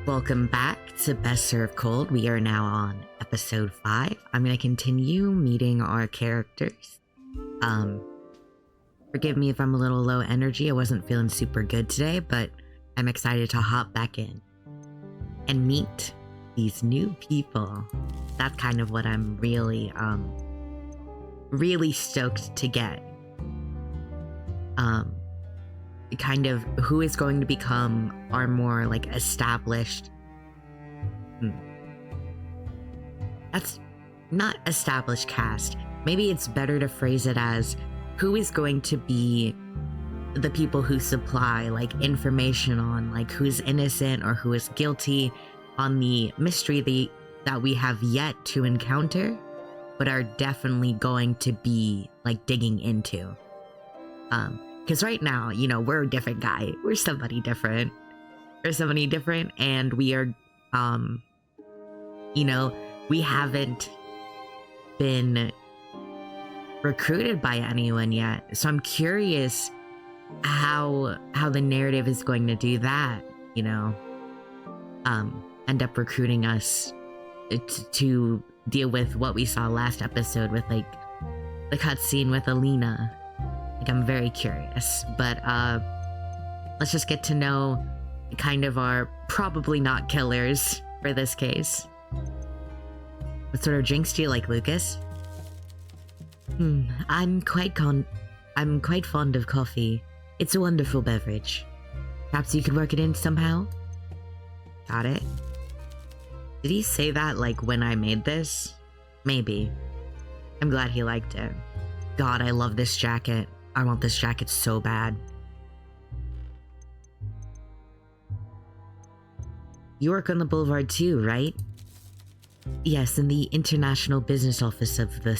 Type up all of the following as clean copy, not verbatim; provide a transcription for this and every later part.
Welcome back to Best Served Cold. We are now on episode 5. I'm going to continue meeting our characters. Forgive me if I'm a little low energy. I wasn't feeling super good today, but I'm excited to hop back in and meet these new people. That's kind of what I'm really stoked to get. Kind of who is going to become our more like established that's not established cast. Maybe it's better to phrase it as who is going to be the people who supply like information on like who's innocent or who is guilty on the mystery that we have yet to encounter but are definitely going to be like digging into. Because right now, you know, we're a different guy. We're somebody different. And we are, you know, we haven't been recruited by anyone yet. So I'm curious how the narrative is going to do that, you know, end up recruiting us to deal with what we saw last episode with like the cutscene with Alina. Like, I'm very curious, but let's just get to know kind of our probably not killers for this case. What sort of drinks do you like, Lucas? I'm quite fond of coffee. It's a wonderful beverage. Perhaps you could work it in somehow? Got it. Did he say that like when I made this? Maybe. I'm glad he liked it. God, I love this jacket. I want this jacket so bad. You work on the boulevard too, right? Yes, in the international business office of the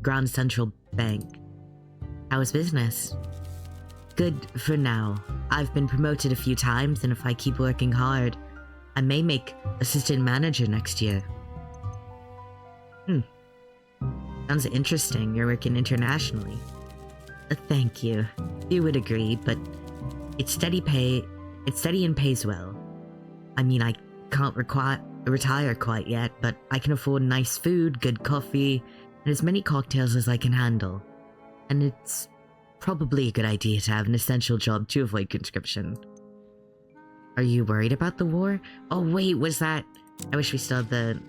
Grand Central Bank. How is business? Good for now. I've been promoted a few times, and if I keep working hard, I may make assistant manager next year. Sounds interesting. You're working internationally. Thank you. You would agree, but it's steady and pays well. I mean, I can't retire quite yet, but I can afford nice food, good coffee, and as many cocktails as I can handle. And it's probably a good idea to have an essential job to avoid conscription. Are you worried about the war? Oh wait, was that... I wish we still had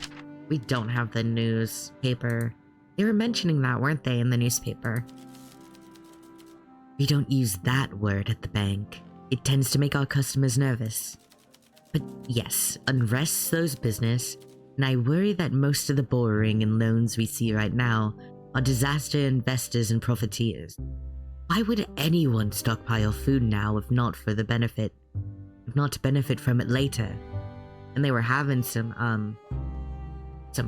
we don't have the newspaper. They were mentioning that, weren't they, in the newspaper? We don't use that word at the bank. It tends to make our customers nervous. But yes, unrest slows business, and I worry that most of the borrowing and loans we see right now are disaster investors and profiteers. Why would anyone stockpile food now if not to benefit from it later? And they were having some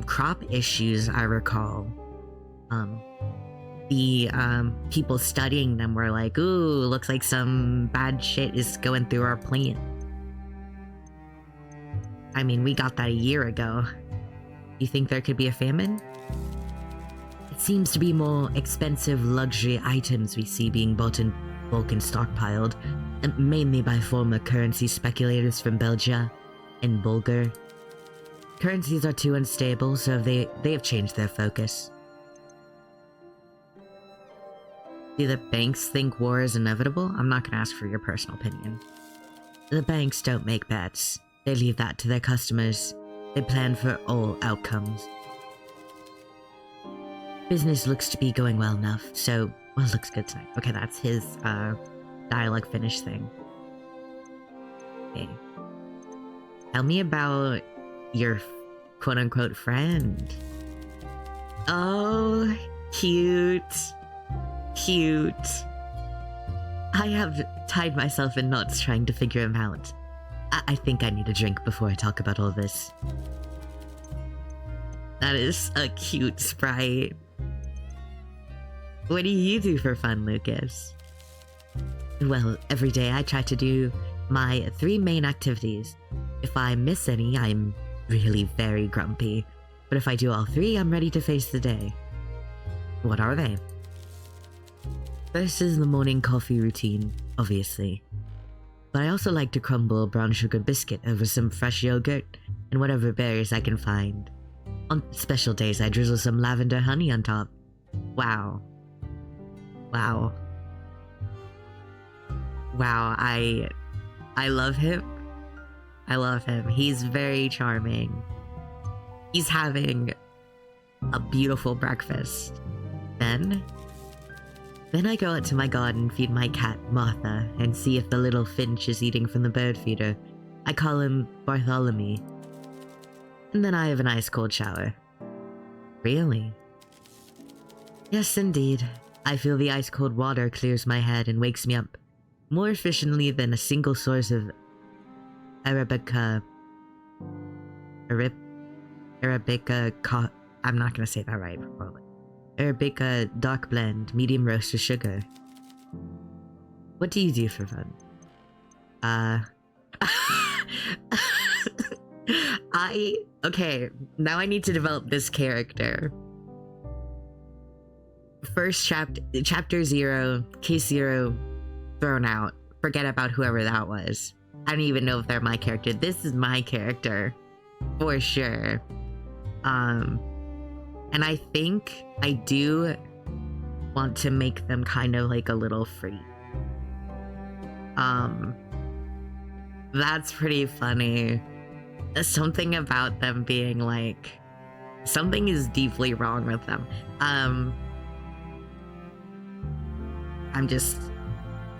crop issues, I recall. The people studying them were like, ooh, looks like some bad shit is going through our plant. I mean, we got that a year ago. You think there could be a famine? It seems to be more expensive luxury items we see being bought in bulk and stockpiled, and mainly by former currency speculators from Belgium and Bulgar. Currencies are too unstable, so they have changed their focus. Do the banks think war is inevitable? I'm not going to ask for your personal opinion. The banks don't make bets. They leave that to their customers. They plan for all outcomes. Business looks to be going well enough, so... Well, it looks good tonight. Okay, that's his, dialogue finish thing. Okay. Tell me about your quote-unquote friend. Oh, cute. Cute. I have tied myself in knots trying to figure him out. I think I need a drink before I talk about all this. That is a cute sprite. What do you do for fun, Lucas? Well, every day I try to do my 3 main activities. If I miss any, I'm really very grumpy. But if I do all 3, I'm ready to face the day. What are they? First is the morning coffee routine, obviously. but I also like to crumble a brown sugar biscuit over some fresh yogurt and whatever berries I can find. On special days, I drizzle some lavender honey on top. Wow. Wow. Wow, I love him. I love him. He's very charming. He's having a beautiful breakfast. Then I go out to my garden and feed my cat, Martha, and see if the little finch is eating from the bird feeder. I call him Bartholomew. And then I have a nice cold shower. Really? Yes, indeed. I feel the ice-cold water clears my head and wakes me up more efficiently than a single source of Arabica... I'm not gonna say that right, probably. Arabica dark blend, medium roast with sugar. What do you do for fun? Okay, now I need to develop this character. First chapter 0, case 0, thrown out. Forget about whoever that was. I don't even know if they're my character. This is my character, for sure. And I think I do want to make them kind of like a little freak. That's pretty funny. Something about them being like, something is deeply wrong with them. I'm just,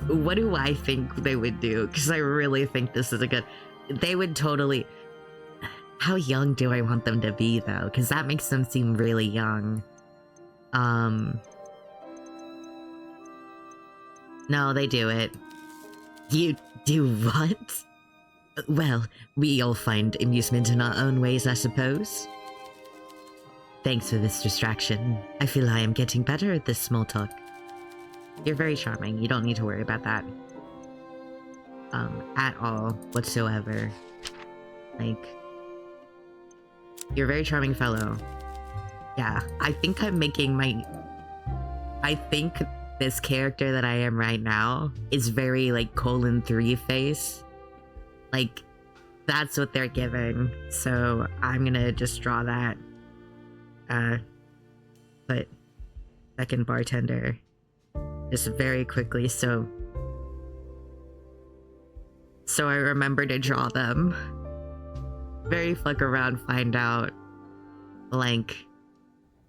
what do I think they would do? Because I really think this is a good, they would totally, how young do I want them to be though? Because that makes them seem really young. No, they do it. You do what? Well, we all find amusement in our own ways, I suppose. Thanks for this distraction. I feel I am getting better at this small talk. You're very charming. You don't need to worry about that. At all, whatsoever. Like, you're a very charming fellow. Yeah, I think I'm making my... I think this character that I am right now is very, like, :3 face. Like, that's what they're giving. So, I'm gonna just draw that. Put second bartender. Just very quickly, so I remember to draw them. Very fuck around, find out, like,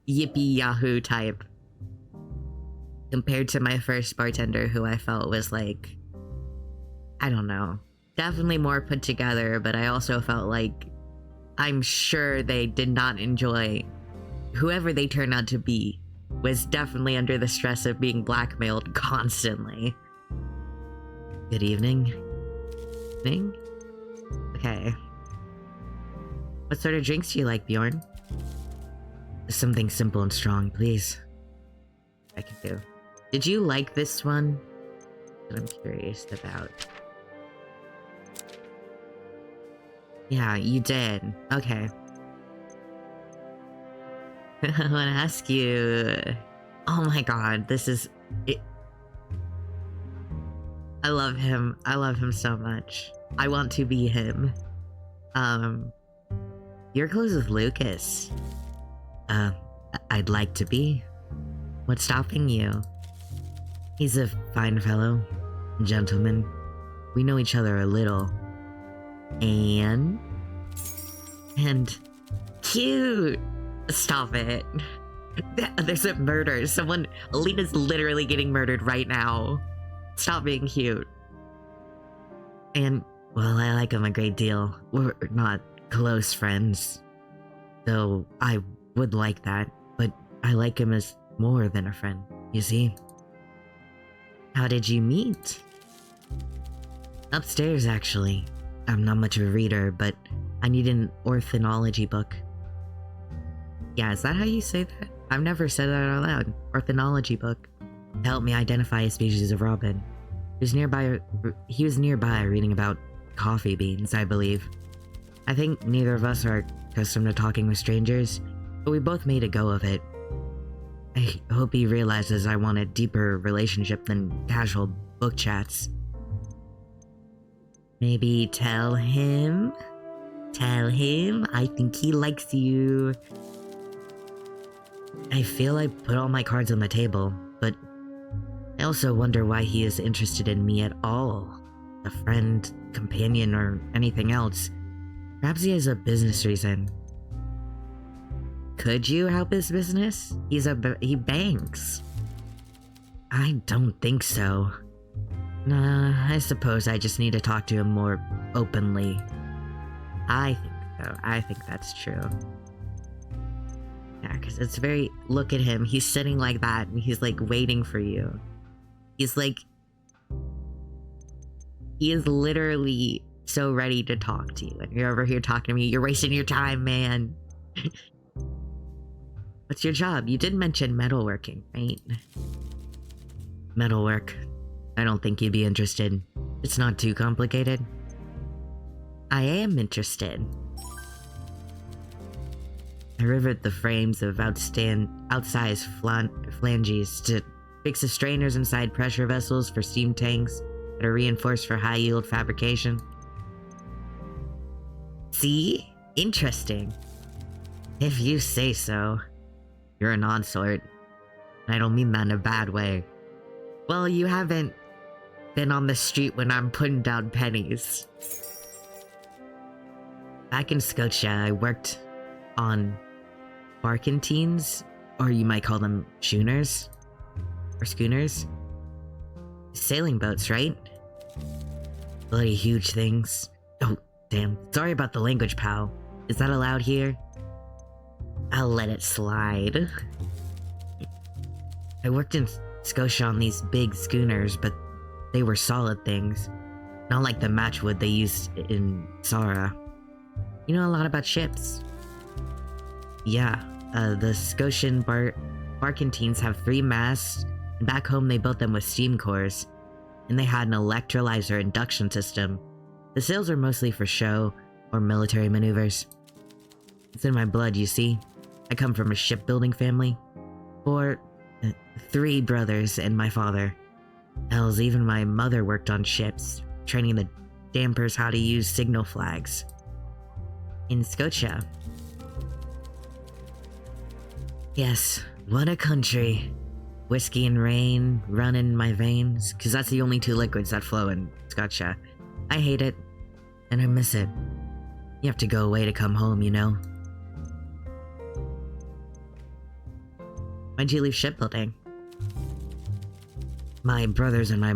yippee yahoo type. Compared to my first bartender, who I felt was like, I don't know, definitely more put together, but I also felt like I'm sure they did not enjoy whoever they turned out to be. Was definitely under the stress of being blackmailed constantly. Good evening. Evening? Okay. What sort of drinks do you like, Bjorn? Something simple and strong, please. I can do. Did you like this one? That I'm curious about. Yeah, you did. Okay. I want to ask you... Oh my god, this is... I love him. I love him so much. I want to be him. You're close with Lucas. I'd like to be. What's stopping you? He's a fine fellow. Gentleman. We know each other a little. And cute! Stop it. There's a murder. Alina's literally getting murdered right now. Stop being cute. And, well, I like him a great deal. We're not close friends. Though I would like that, but I like him as more than a friend, you see? How did you meet? Upstairs, actually. I'm not much of a reader, but I need an ornithology book. Yeah, is that how you say that? I've never said that out loud. Ornithology book. To help me identify a species of robin. He was nearby reading about coffee beans, I believe. I think neither of us are accustomed to talking with strangers, but we both made a go of it. I hope he realizes I want a deeper relationship than casual book chats. Maybe tell him. Tell him I think he likes you. I feel I put all my cards on the table, but I also wonder why he is interested in me at all. A friend, companion, or anything else. Perhaps he has a business reason. Could you help his business? He banks. I don't think so. Nah, I suppose I just need to talk to him more openly. I think so. I think that's true. Yeah, because it's very... Look at him. He's sitting like that, and he's, like, waiting for you. He's, like... He is literally so ready to talk to you. And you're over here talking to me. You're wasting your time, man. What's your job? You did mention metalworking, right? Metalwork. I don't think you'd be interested. It's not too complicated. I am interested. I rivet the frames of outsized flanges to fix the strainers inside pressure vessels for steam tanks that are reinforced for high-yield fabrication. See? Interesting. If you say so. You're an odd sort. I don't mean that in a bad way. Well, you haven't been on the street when I'm putting down pennies. Back in Scotia, I worked on barkentines, or you might call them schooners, or schooners. Sailing boats, right? Bloody huge things. Oh, damn. Sorry about the language, pal. Is that allowed here? I'll let it slide. I worked in Scotia on these big schooners, but they were solid things. Not like the matchwood they used in Sara. You know a lot about ships. Yeah, the Scotian barkentines have 3 masts, and back home they built them with steam cores, and they had an electrolyzer induction system. The sails are mostly for show or military maneuvers. It's in my blood, you see. I come from a shipbuilding family. 3 brothers and my father. Hells, even my mother worked on ships, training the dampers how to use signal flags. In Scotia. Yes, what a country. Whiskey and rain run in my veins, because that's the only 2 liquids that flow in Scotia. I hate it, and I miss it. You have to go away to come home, you know? Why'd you leave shipbuilding? My brothers and my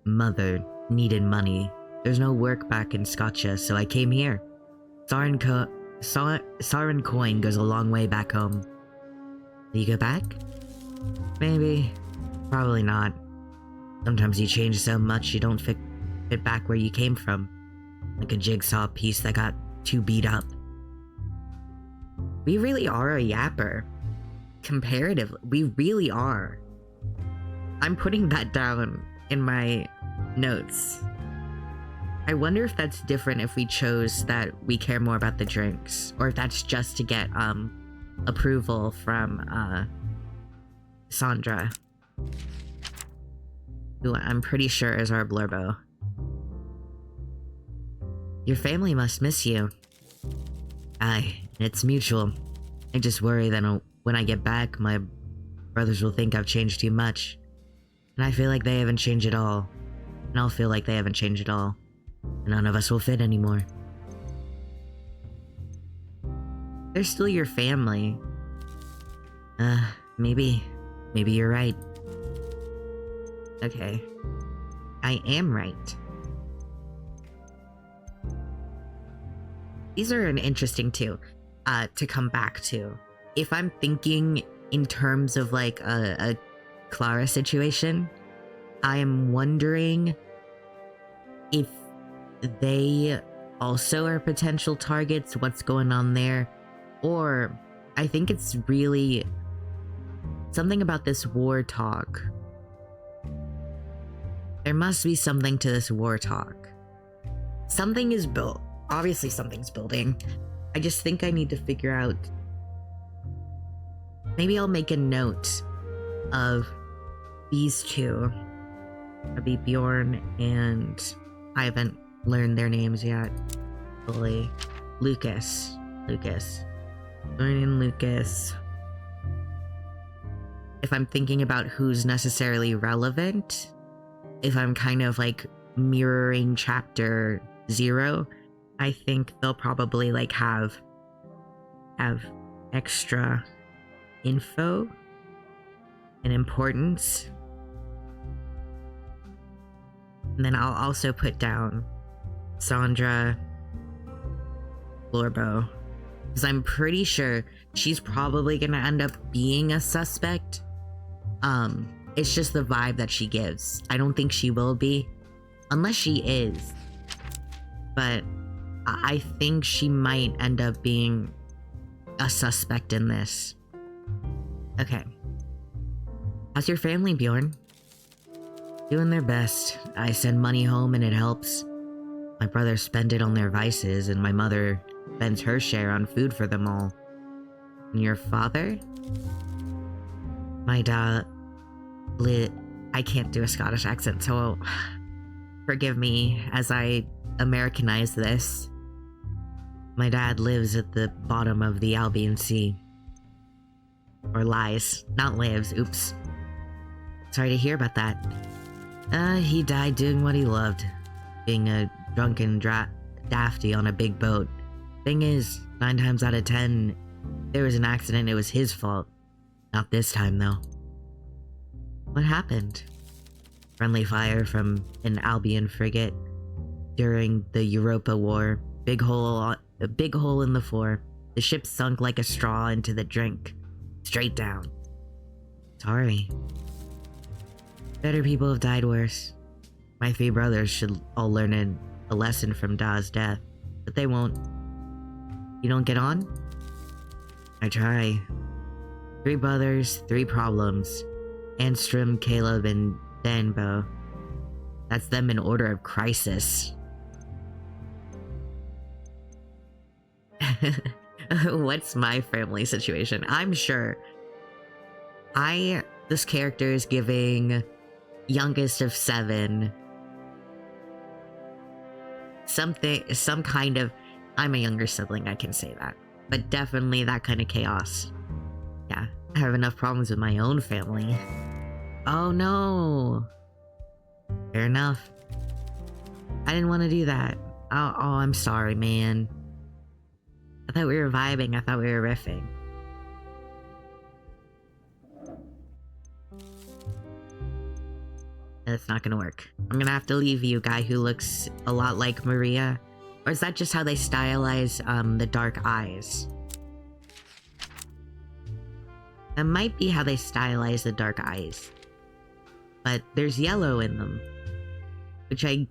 mother needed money. There's no work back in Scotia, so I came here. Saran coin goes a long way back home. Will you go back? Maybe. Probably not. Sometimes you change so much you don't fit back where you came from. Like a jigsaw piece that got too beat up. We really are a yapper. Comparatively, we really are. I'm putting that down in my notes. I wonder if that's different if we chose that we care more about the drinks, or if that's just to get approval from Sandra, who I'm pretty sure is our blurbo. Your family must miss you. Aye, it's mutual. I just worry that when I get back, my brothers will think I've changed too much. And I feel like they haven't changed at all. And I'll feel like they haven't changed at all. And none of us will fit anymore. They're still your family. Maybe you're right. Okay. I am right. These are an interesting too, to come back to. If I'm thinking in terms of like a Clara situation, I am wondering if they also are potential targets, what's going on there, or I think it's really something about this war talk. There must be something to this war talk. Something is built. Obviously something's building. I just think I need to figure out. Maybe I'll make a note of these two. That'd be Bjorn and I haven't learned their names yet. Fully. Lucas. Learning Lucas. If I'm thinking about who's necessarily relevant, if I'm kind of like mirroring chapter 0, I think they'll probably like have extra info and importance. And then I'll also put down Sandra Lorbo, because I'm pretty sure she's probably gonna end up being a suspect. It's just the vibe that she gives. I don't think she will be, unless she is. But I think she might end up being a suspect in this. Okay. How's your family, Bjorn? Doing their best. I send money home and it helps. My brothers spend it on their vices, and my mother spends her share on food for them all. And your father? My dad... I can't do a Scottish accent, so forgive me as I Americanize this. My dad lives at the bottom of the Albion Sea. Or lies. Not lives, oops. Sorry to hear about that. He died doing what he loved. Being a drunken dafty on a big boat. Thing is, 9 times out of 10, there was an accident, it was his fault. Not this time, though. What happened? Friendly fire from an Albion frigate during the Europa War. A big hole in the floor. The ship sunk like a straw into the drink. Straight down. Sorry. Better people have died worse. My 3 brothers should all learn a lesson from Da's death, but they won't. You don't get on? I try. 3 brothers, 3 problems. Anstrom, Caleb, and Danbo. That's them in order of crisis. What's my family situation? I'm sure. This character is giving youngest of 7 some kind of, I'm a younger sibling, I can say that. But definitely that kind of chaos. Yeah, I have enough problems with my own family. Oh no! Fair enough. I didn't want to do that. Oh, I'm sorry, man. I thought we were vibing, I thought we were riffing. That's not gonna work. I'm gonna have to leave you, guy who looks a lot like Maria. Or is that just how they stylize the dark eyes? That might be how they stylize the dark eyes. But there's yellow in them. Which I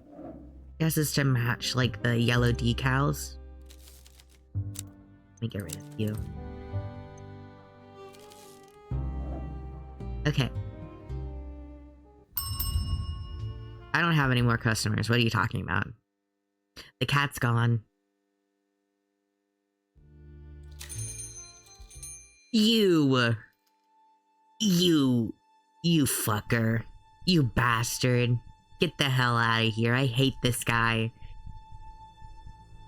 guess is to match like the yellow decals. Let me get rid of you. Okay. I don't have any more customers. What are you talking about? The cat's gone. You fucker. You bastard. Get the hell out of here. I hate this guy.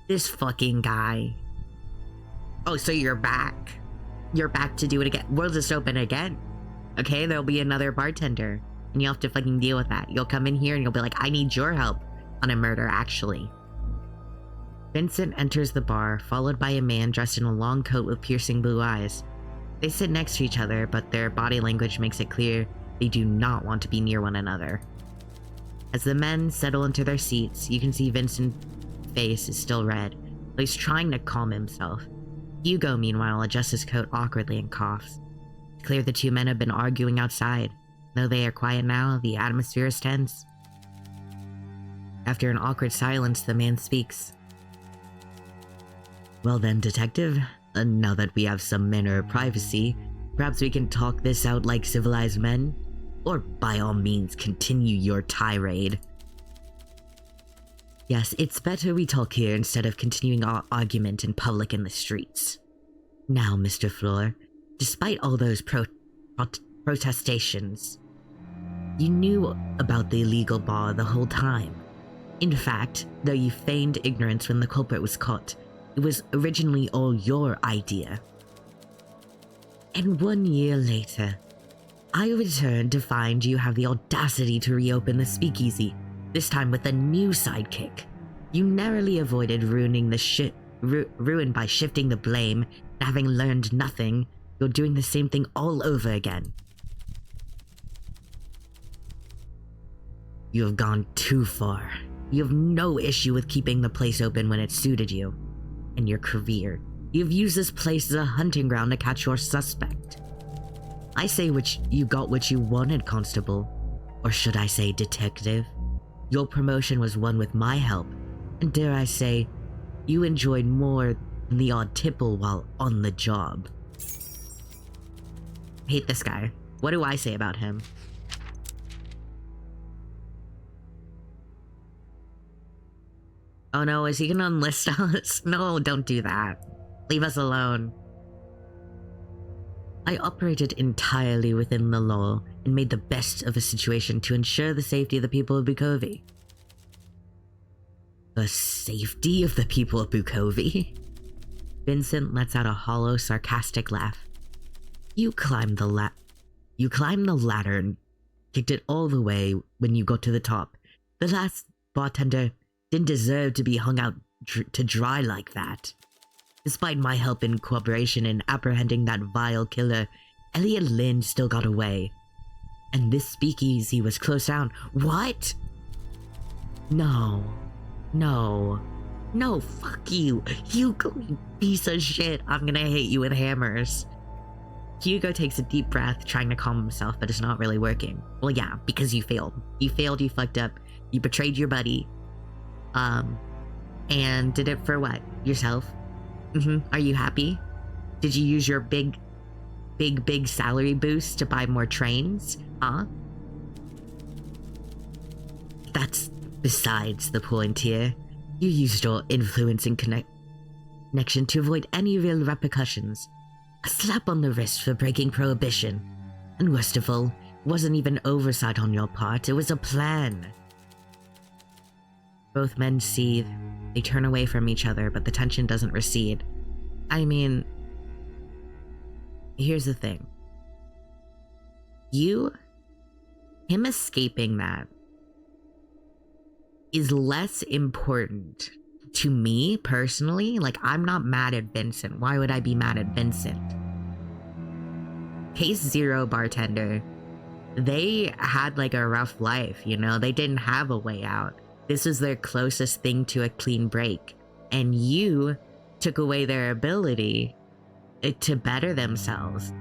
This fucking guy. Oh, so you're back. You're back to do it again. We'll just open again. Okay, there'll be another bartender. And you'll have to fucking deal with that. You'll come in here and you'll be like, I need your help on a murder, actually. Vincent enters the bar, followed by a man dressed in a long coat with piercing blue eyes. They sit next to each other, but their body language makes it clear they do not want to be near one another. As the men settle into their seats, you can see Vincent's face is still red, but he's trying to calm himself. Hugo, meanwhile, adjusts his coat awkwardly and coughs. It's clear the 2 men have been arguing outside. Though they are quiet now, the atmosphere is tense. After an awkward silence, the man speaks. Well then, detective, now that we have some manner of privacy, perhaps we can talk this out like civilized men? Or by all means, continue your tirade. Yes, it's better we talk here instead of continuing our argument in public in the streets. Now, Mr. Fleur, despite all those protestations, you knew about the illegal bar the whole time. In fact, though you feigned ignorance when the culprit was caught, it was originally all your idea. And 1 year later, I returned to find you have the audacity to reopen the speakeasy, this time with a new sidekick. You narrowly avoided ruining the ruin by shifting the blame, and having learned nothing, you're doing the same thing all over again. You have gone too far. You have no issue with keeping the place open when it suited you and your career. You've used this place as a hunting ground to catch your suspect. I say you got what you wanted, Constable. Or should I say detective? Your promotion was won with my help, and dare I say, you enjoyed more than the odd tipple while on the job. Hate this guy. What do I say about him? Oh no, is he gonna enlist us? No, don't do that. Leave us alone. I operated entirely within the law and made the best of a situation to ensure the safety of the people of Bukovi. The safety of the people of Bukovi? Vincent lets out a hollow, sarcastic laugh. You climbed the ladder and kicked it all the way when you got to the top. The last bartender didn't deserve to be hung out to dry like that. Despite my help and cooperation in apprehending that vile killer, Elliot Lynn still got away. And this speakeasy was closed down. What? No, fuck you. Hugo, you piece of shit. I'm gonna hit you with hammers. Hugo takes a deep breath, trying to calm himself, but it's not really working. Well, yeah, because you failed. You fucked up, you betrayed your buddy. And did it for what? Yourself? Are you happy? Did you use your big salary boost to buy more trains? Huh? That's besides the point here. You used your influence and connection to avoid any real repercussions. A slap on the wrist for breaking prohibition. And worst of all, it wasn't even oversight on your part, it was a plan. Both men seethe. They turn away from each other, but the tension doesn't recede. I mean, here's the thing. Him escaping that is less important to me personally. Like, I'm not mad at Vincent. Why would I be mad at Vincent? Case Zero bartender, they had like a rough life, you know? They didn't have a way out. This was their closest thing to a clean break. And you took away their ability to better themselves.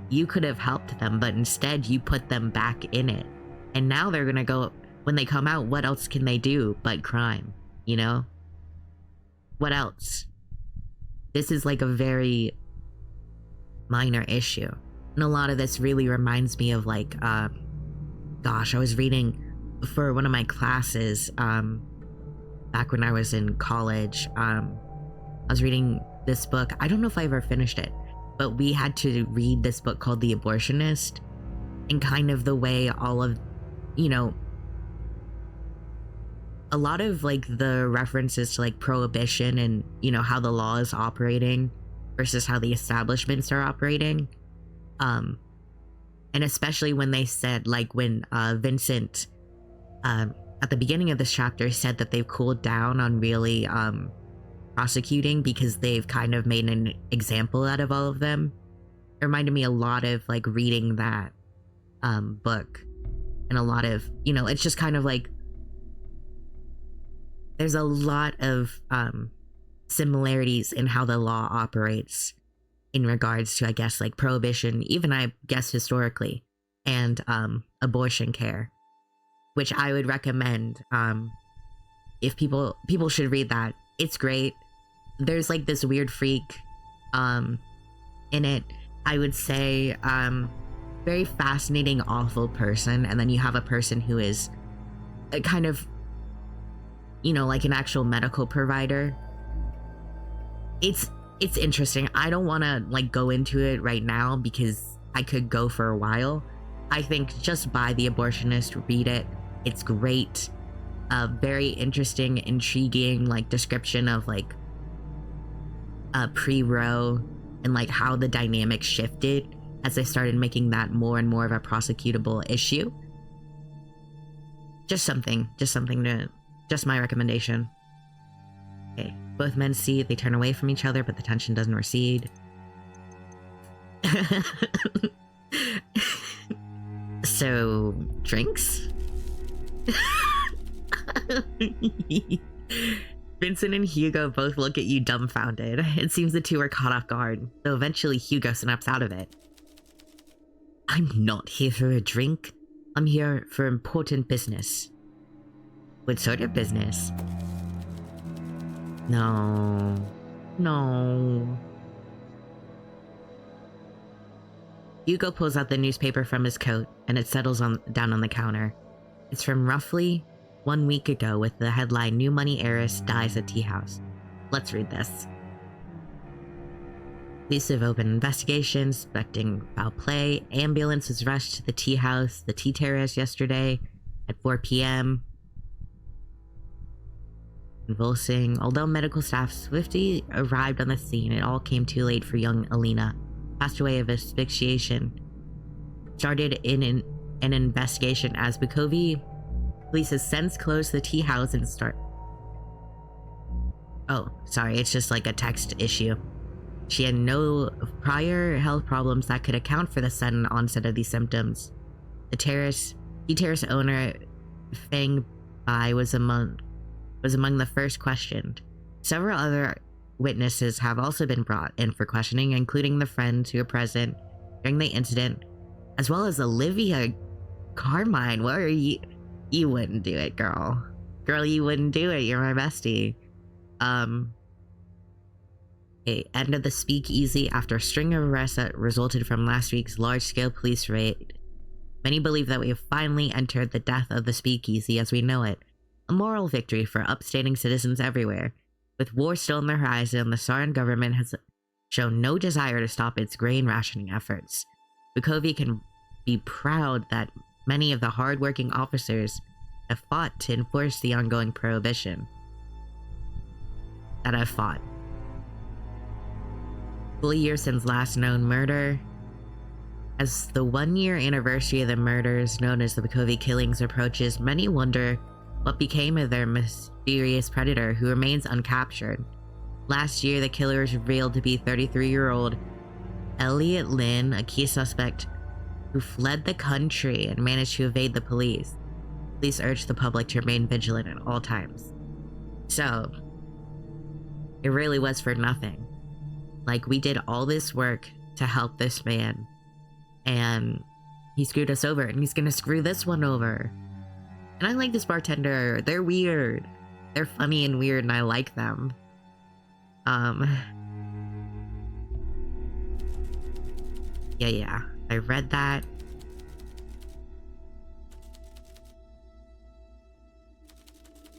You could have helped them, but instead you put them back in it. And now they're gonna go, when they come out, what else can they do but crime, you know? What else? This is like a very minor issue. And a lot of this really reminds me of like, gosh, I was reading for one of my classes, back when I was in college. I was reading this book. I don't know if I ever finished it, but we had to read this book called The Abortionist, and kind of the way all of, you know, a lot of like the references to like prohibition and, you know, how the law is operating versus how the establishments are operating. And especially when they said, like, when Vincent at the beginning of this chapter said that they've cooled down on really prosecuting because they've kind of made an example out of all of them. It reminded me a lot of like reading that book, and a lot of, you know, it's just kind of like there's a lot of similarities in how the law operates in regards to, I guess, like prohibition, even I guess historically, and abortion care, which I would recommend. If people should read that. It's great. There's like this weird freak in it. I would say very fascinating, awful person, and then you have a person who is a kind of, you know, like an actual medical provider. It's interesting. I don't want to like go into it right now because I could go for a while. I think just buy The Abortionist, read it. It's great. a very interesting, intriguing like description of like pre-row and like how the dynamic shifted as they started making that more and more of a prosecutable issue. Just my recommendation. Okay, both men see it, they turn away from each other, but the tension doesn't recede. So, drinks? Vincent and Hugo both look at you dumbfounded. It seems the two are caught off guard, though eventually Hugo snaps out of it. I'm not here for a drink. I'm here for important business. What sort of business? No. Hugo pulls out the newspaper from his coat, and it settles down on the counter. It's from roughly 1 week ago with the headline, New Money Heiress Dies at Tea House. Let's read this. Police have opened investigation suspecting foul play. Ambulance was rushed to the tea house, the tea terrace yesterday at 4 p.m. Convulsing. Although medical staff swiftly arrived on the scene, it all came too late for young Alina. Passed away of asphyxiation. Started in an investigation as Bukovi police has since closed the tea house and Oh, sorry, it's just like a text issue. She had no prior health problems that could account for the sudden onset of these symptoms. The tea terrace owner, Feng Bai, was among the first questioned. Several other witnesses have also been brought in for questioning, including the friends who were present during the incident, as well as Olivia Carmine. What are you? You wouldn't do it, girl. Girl, you wouldn't do it. You're my bestie. End of the speakeasy after a string of arrests that resulted from last week's large-scale police raid. Many believe that we have finally entered the death of the speakeasy as we know it. A moral victory for upstanding citizens everywhere. With war still on the horizon, the Saran government has shown no desire to stop its grain rationing efforts. Bukovi can be proud that many of the hard-working officers have fought to enforce the ongoing prohibition. That I've fought. Full year since last known murder. As the 1-year anniversary of the murders known as the Bukovi killings approaches, many wonder what became of their mysterious predator who remains uncaptured. Last year, the killer was revealed to be 33-year-old Elliot Lin, a key suspect who fled the country and managed to evade the police. Police urge the public to remain vigilant at all times. So, it really was for nothing. Like, we did all this work to help this man, and he screwed us over, and he's gonna screw this one over. And I like this bartender. They're weird. They're funny and weird, and I like them. Yeah. I read that.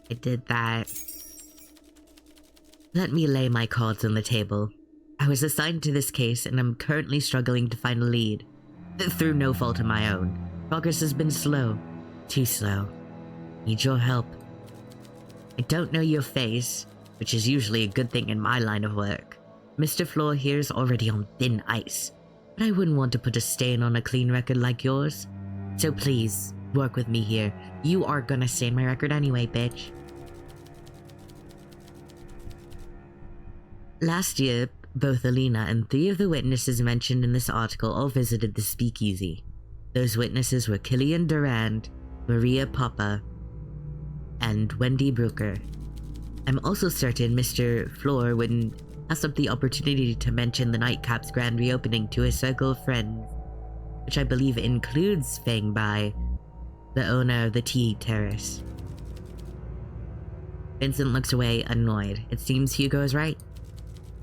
I did that. Let me lay my cards on the table. I was assigned to this case, and I'm currently struggling to find a lead. Through no fault of my own. Progress has been slow. Too slow. Need your help. I don't know your face, which is usually a good thing in my line of work. Mr. Floor here's already on thin ice, but I wouldn't want to put a stain on a clean record like yours. So please, work with me here. You are gonna stain my record anyway, bitch. Last year, both Alina and 3 of the witnesses mentioned in this article all visited the speakeasy. Those witnesses were Killian Durand, Maria Papa, and Wendy Brooker. I'm also certain Mr. Floor wouldn't pass up the opportunity to mention the nightcap's grand reopening to his circle of friends, which I believe includes Feng Bai, the owner of the tea terrace. Vincent looks away, annoyed. It seems Hugo is right.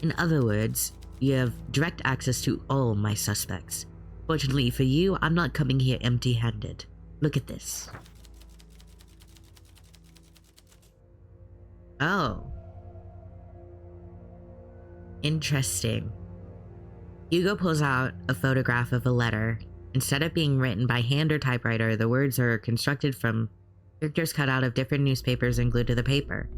In other words, you have direct access to all my suspects. Fortunately for you, I'm not coming here empty-handed. Look at this. Oh. Interesting. Hugo pulls out a photograph of a letter. Instead of being written by hand or typewriter, the words are constructed from Pictures cut out of different newspapers and glued to the paper.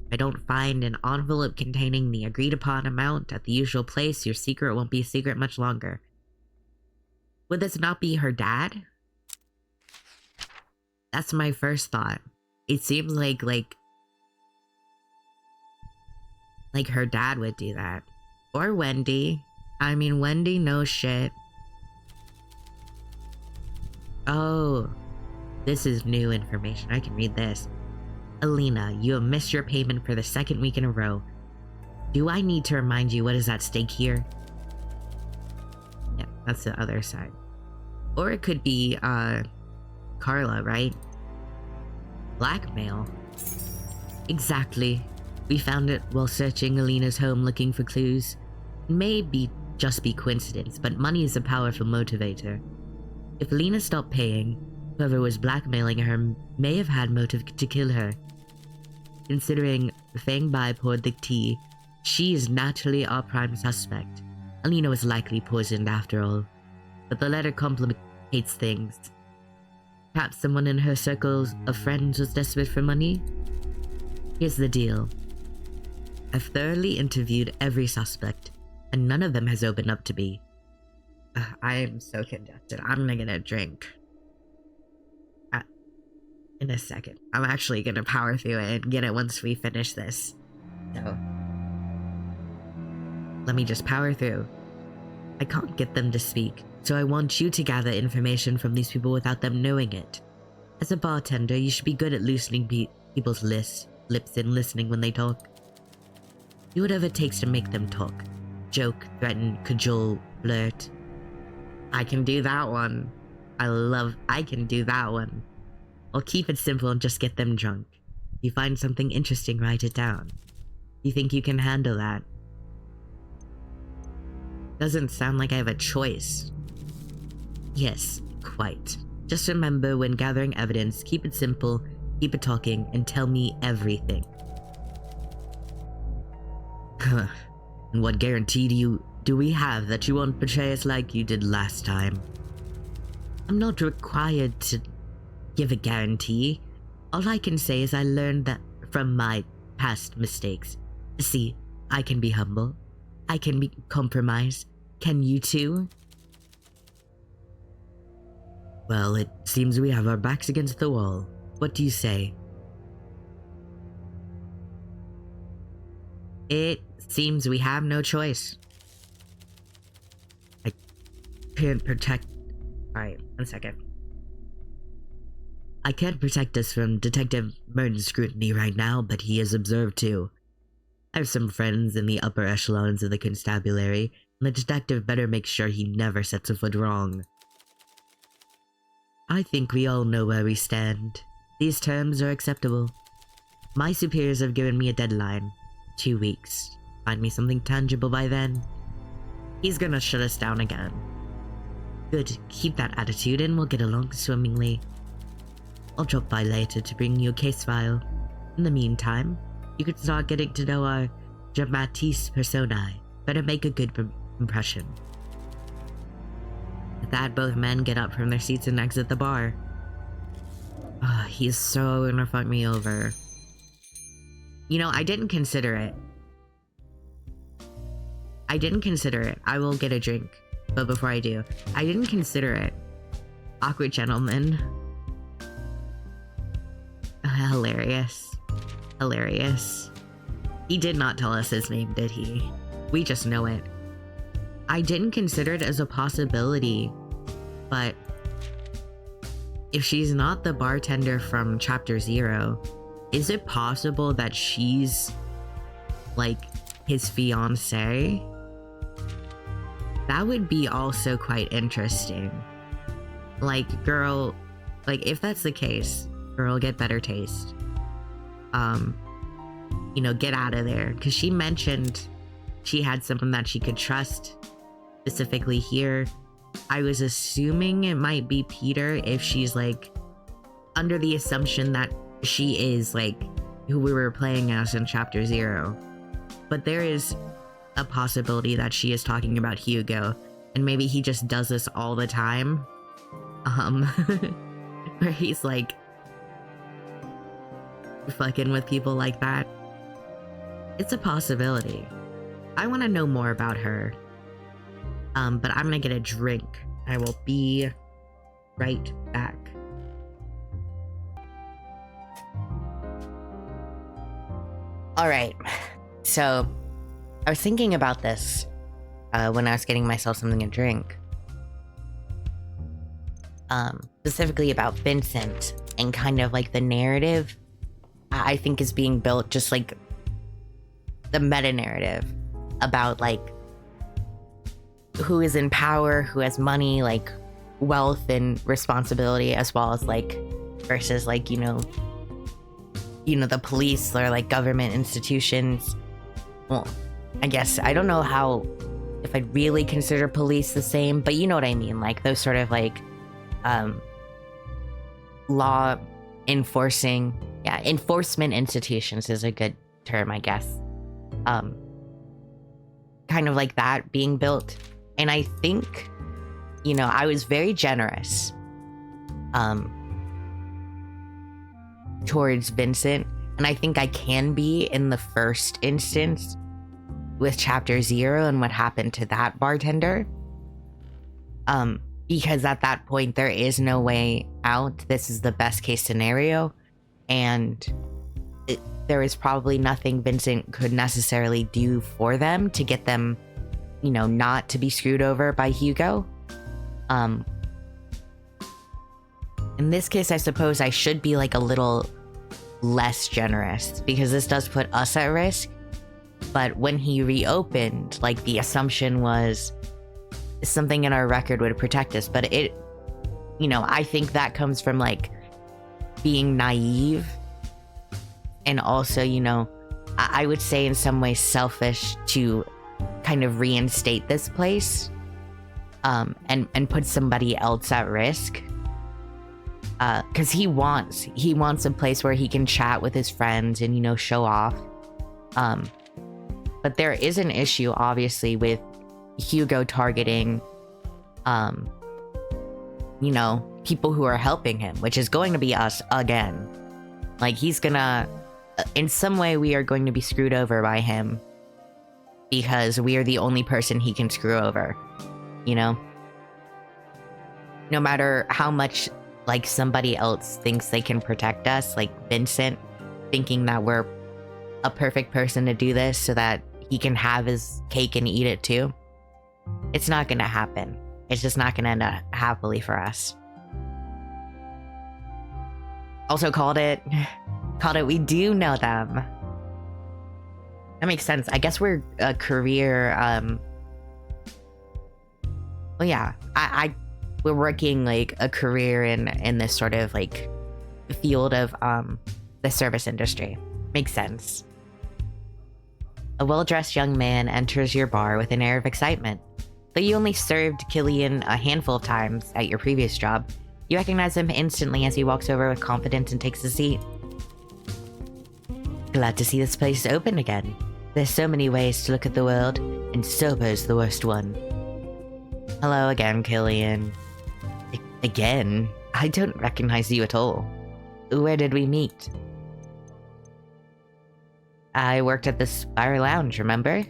If I don't find an envelope containing the agreed upon amount at the usual place, your secret won't be a secret much longer. Would this not be her dad? That's my first thought. It seems like her dad would do that. Or Wendy. I mean, Wendy knows shit. Oh, this is new information. I can read this. Alina, you have missed your payment for the second week in a row. Do I need to remind you what is at stake here? Yeah, that's the other side. Or it could be, Carla, right? Blackmail. Exactly. We found it while searching Alina's home looking for clues. It may just be coincidence, but money is a powerful motivator. If Alina stopped paying, whoever was blackmailing her may have had motive to kill her. Considering Fang Bai poured the tea, she is naturally our prime suspect. Alina was likely poisoned after all, but the letter complicates things. Perhaps someone in her circles of friends was desperate for money? Here's the deal. I've thoroughly interviewed every suspect, and none of them has opened up to me. I am so congested. I'm gonna get a drink. In a second. I'm actually gonna power through it and get it once we finish this. So, let me just power through. I can't get them to speak, so I want you to gather information from these people without them knowing it. As a bartender, you should be good at loosening people's lips and listening when they talk. Do whatever it takes to make them talk. Joke, threaten, cajole, flirt. I can do that one. I can do that one. I'll keep it simple and just get them drunk. If you find something interesting, write it down. You think you can handle that? Doesn't sound like I have a choice. Yes, quite. Just remember, when gathering evidence, keep it simple, keep it talking, and tell me everything. And what guarantee do we have that you won't betray us like you did last time? I'm not required to give a guarantee. All I can say is I learned that from my past mistakes. See, I can be humble. I can be compromised. Can you too? Well, it seems we have our backs against the wall. What do you say? It seems we have no choice. I can't protect... Alright, 1 second. I can't protect us from Detective Merton's scrutiny right now, but he is observed too. I have some friends in the upper echelons of the constabulary, and the detective better make sure he never sets a foot wrong. I think we all know where we stand. These terms are acceptable. My superiors have given me a deadline. 2 weeks. Find me something tangible by then. He's gonna shut us down again. Good, keep that attitude and we'll get along swimmingly. I'll drop by later to bring you a case file. In the meantime, you could start getting to know our dramatis personae. Better make a good impression. With that, both men get up from their seats and exit the bar. He's so gonna fuck me over. You know, I didn't consider it. I will get a drink. But before I do, I didn't consider it. Awkward gentleman. Hilarious. Hilarious. He did not tell us his name, did he? We just know it. I didn't consider it as a possibility, but if she's not the bartender from Chapter 0, is it possible that she's, like, his fiancé? That would be also quite interesting. Like, girl, like, if that's the case, girl, get better taste. You know, get out of there. Because she mentioned she had someone that she could trust, specifically here. I was assuming it might be Peter if she's, like, under the assumption that she is, like, who we were playing as in Chapter 0. But there is a possibility that she is talking about Hugo, and maybe he just does this all the time. Where he's like, fucking with people like that. It's a possibility. I want to know more about her. But I'm gonna get a drink. I will be right back. All right. So I was thinking about this when I was getting myself something to drink. Specifically about Vincent and kind of like the narrative I think is being built, just like the meta narrative about like who is in power, who has money, like wealth and responsibility, as well as like versus like, you know, the police or like government institutions. Well, I guess I don't know how, if I'd really consider police the same, but you know what I mean, like those sort of like law enforcement institutions is a good term, I guess. Kind of like that being built. And I think, you know, I was very generous towards Vincent, and I think I can be in the first instance with chapter 0 and what happened to that bartender. Because at that point there is no way out. This is the best case scenario, and there is probably nothing Vincent could necessarily do for them to get them, you know, not to be screwed over by Hugo. In this case, I suppose I should be like a little less generous because this does put us at risk. But when he reopened, like the assumption was something in our record would protect us. But it, you know, I think that comes from like being naive, and also, you know, I would say in some ways selfish to kind of reinstate this place and put somebody else at risk, because he wants a place where he can chat with his friends and, you know, show off. But there is an issue obviously with Hugo targeting you know, people who are helping him, which is going to be us again. Like, he's gonna, in some way we are going to be screwed over by him because we are the only person he can screw over, you know? No matter how much, like, somebody else thinks they can protect us, like Vincent thinking that we're a perfect person to do this so that he can have his cake and eat it too. It's not gonna happen. It's just not gonna end up happily for us. Also called it, we do know them. That makes sense. I guess we're a career, well, yeah, we're working like a career in this sort of like field of the service industry. Makes sense. A well-dressed young man enters your bar with an air of excitement. Though you only served Killian a handful of times at your previous job, you recognize him instantly as he walks over with confidence and takes a seat. Glad to see this place open again. There's so many ways to look at the world, and sober's the worst one. Hello again, Killian. Again? I don't recognize you at all. Where did we meet? I worked at the Spire Lounge, remember?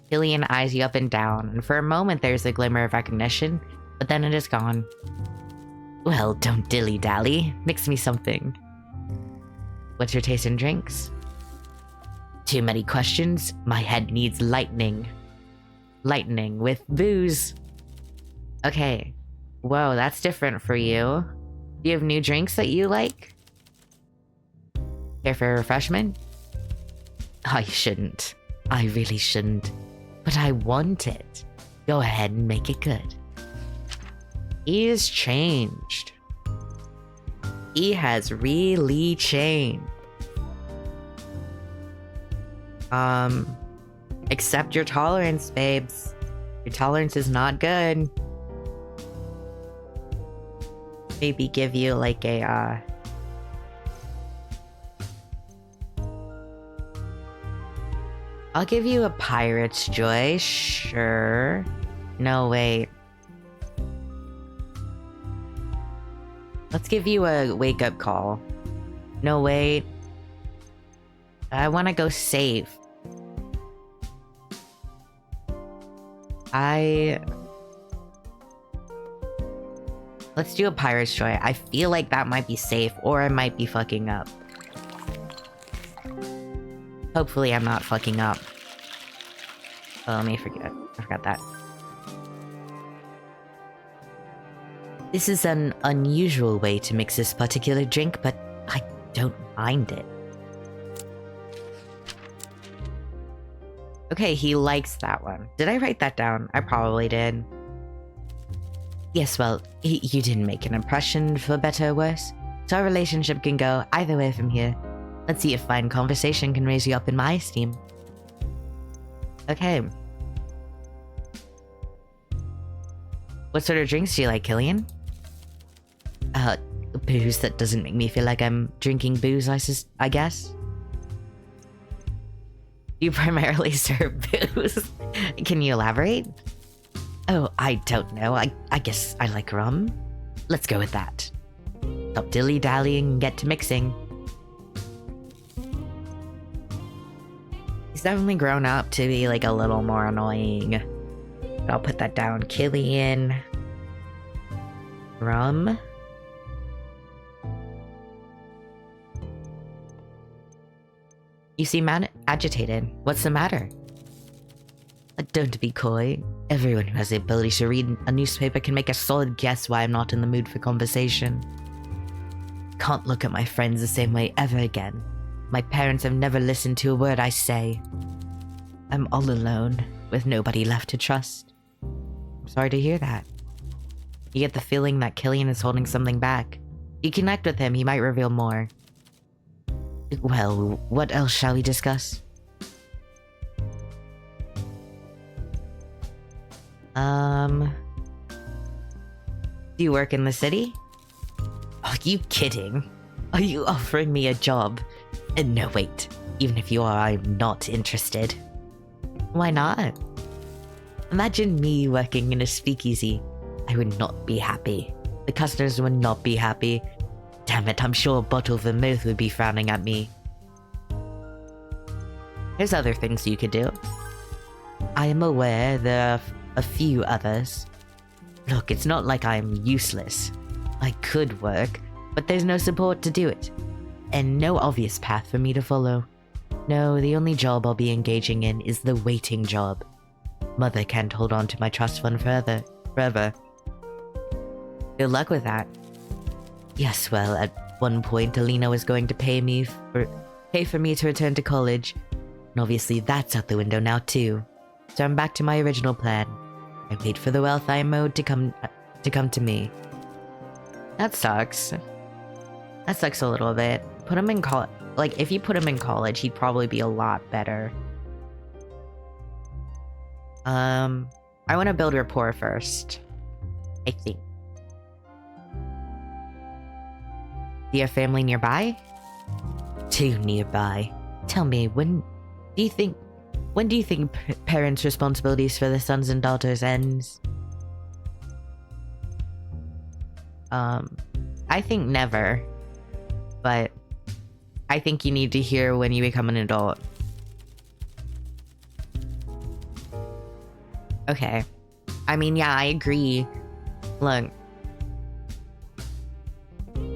Killian eyes you up and down, and for a moment there's a glimmer of recognition, but then it is gone. Well, don't dilly-dally. Mix me something. What's your taste in drinks? Too many questions? My head needs lightning. Lightning with booze. Okay. Whoa, that's different for you. Do you have new drinks that you like? Care for a refreshment? I shouldn't. I really shouldn't. But I want it. Go ahead and make it good. He has changed. He has really changed. Accept your tolerance, babes. Your tolerance is not good. Maybe give you like a, I'll give you a pirate's joy, sure. No, wait. Let's give you a wake-up call. No, wait. I want to go save. Let's do a pirate's joy. I feel like that might be safe, or I might be fucking up. Hopefully I'm not fucking up. Oh, let me forget. I forgot that. This is an unusual way to mix this particular drink, but I don't mind it. Okay, he likes that one. Did I write that down? I probably did. Yes, well, you didn't make an impression, for better or worse. So our relationship can go either way from here. Let's see if fine conversation can raise you up in my esteem. Okay. What sort of drinks do you like, Killian? Booze that doesn't make me feel like I'm drinking booze, I guess. You primarily serve booze. Can you elaborate? Oh, I don't know. I guess I like rum. Let's go with that. Stop dilly-dallying and get to mixing. He's definitely grown up to be like a little more annoying. But I'll put that down. Killian. Rum. You seem agitated. What's the matter? Don't be coy. Everyone who has the ability to read a newspaper can make a solid guess why I'm not in the mood for conversation. Can't look at my friends the same way ever again. My parents have never listened to a word I say. I'm all alone, with nobody left to trust. I'm sorry to hear that. You get the feeling that Killian is holding something back. You connect with him, he might reveal more. Well, what else shall we discuss? Do you work in the city? Are you kidding? Are you offering me a job? No, wait. Even if you are, I'm not interested. Why not? Imagine me working in a speakeasy. I would not be happy. The customers would not be happy. Damn it, I'm sure a bottle of vermouth would be frowning at me. There's other things you could do. I am aware there are a few others. Look, it's not like I'm useless. I could work, but there's no support to do it. And no obvious path for me to follow. No, the only job I'll be engaging in is the waiting job. Mother can't hold on to my trust fund forever. Good luck with that. Yes, well, at one point Alina was going to pay for me to return to college. And obviously that's out the window now too. So I'm back to my original plan. I wait for the wealth I am owed to come to me. That sucks. That sucks a little bit. Put him in college. Like, if you put him in college, he'd probably be a lot better. I want to build rapport first. I think. Do you have family nearby? Too nearby. Tell me, when do you think parents' responsibilities for their sons and daughters ends? I think never. But I think you need to hear when you become an adult. Okay. I mean, yeah, I agree. Look.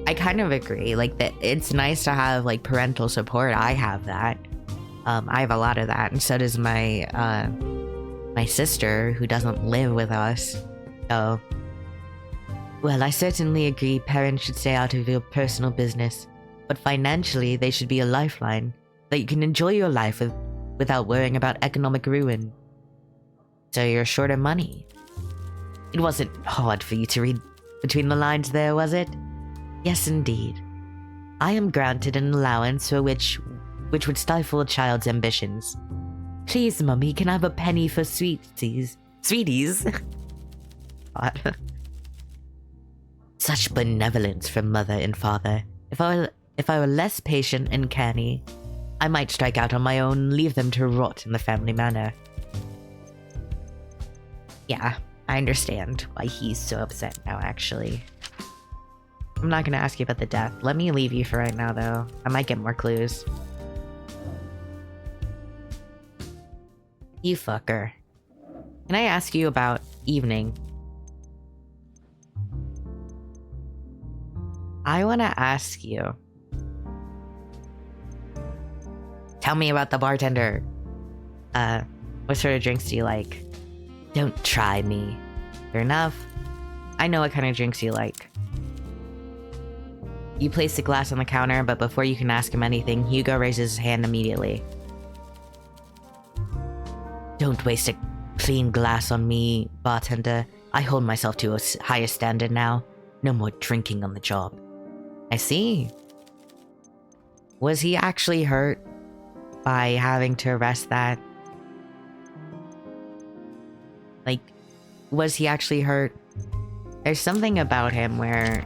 I kind of agree. Like, that it's nice to have, like, parental support. I have that. I have a lot of that. And so does my sister, who doesn't live with us. So, well, I certainly agree parents should stay out of your personal business. But financially, they should be a lifeline, that you can enjoy your life without worrying about economic ruin. So you're short of money. It wasn't hard for you to read between the lines there, was it? Yes, indeed. I am granted an allowance for which would stifle a child's ambitions. Please, Mummy, can I have a penny for sweeties? Sweeties? God. Such benevolence from mother and father. If I were less patient and canny, I might strike out on my own and leave them to rot in the family manor. Yeah, I understand why he's so upset now, actually. I'm not gonna ask you about the death. Let me leave you for right now, though. I might get more clues. You fucker. Can I ask you about evening? I want to ask you. Tell me about the bartender. What sort of drinks do you like? Don't try me. Fair enough. I know what kind of drinks you like. You place the glass on the counter, but before you can ask him anything, Hugo raises his hand immediately. Don't waste a clean glass on me, bartender. I hold myself to a higher standard now. No more drinking on the job. I see. Was he actually hurt by having to arrest that? Like, was he actually hurt? There's something about him where...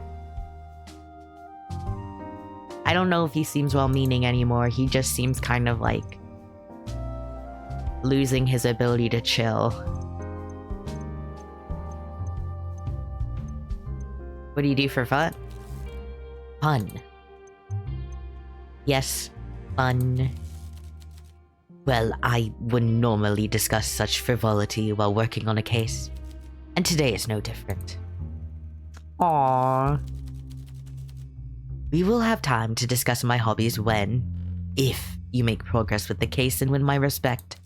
I don't know if he seems well-meaning anymore. He just seems kind of like... losing his ability to chill. What do you do for fun? Fun. Yes, fun. Well, I wouldn't normally discuss such frivolity while working on a case. And today is no different. Aww. We will have time to discuss my hobbies when, if you make progress with the case and win my respect.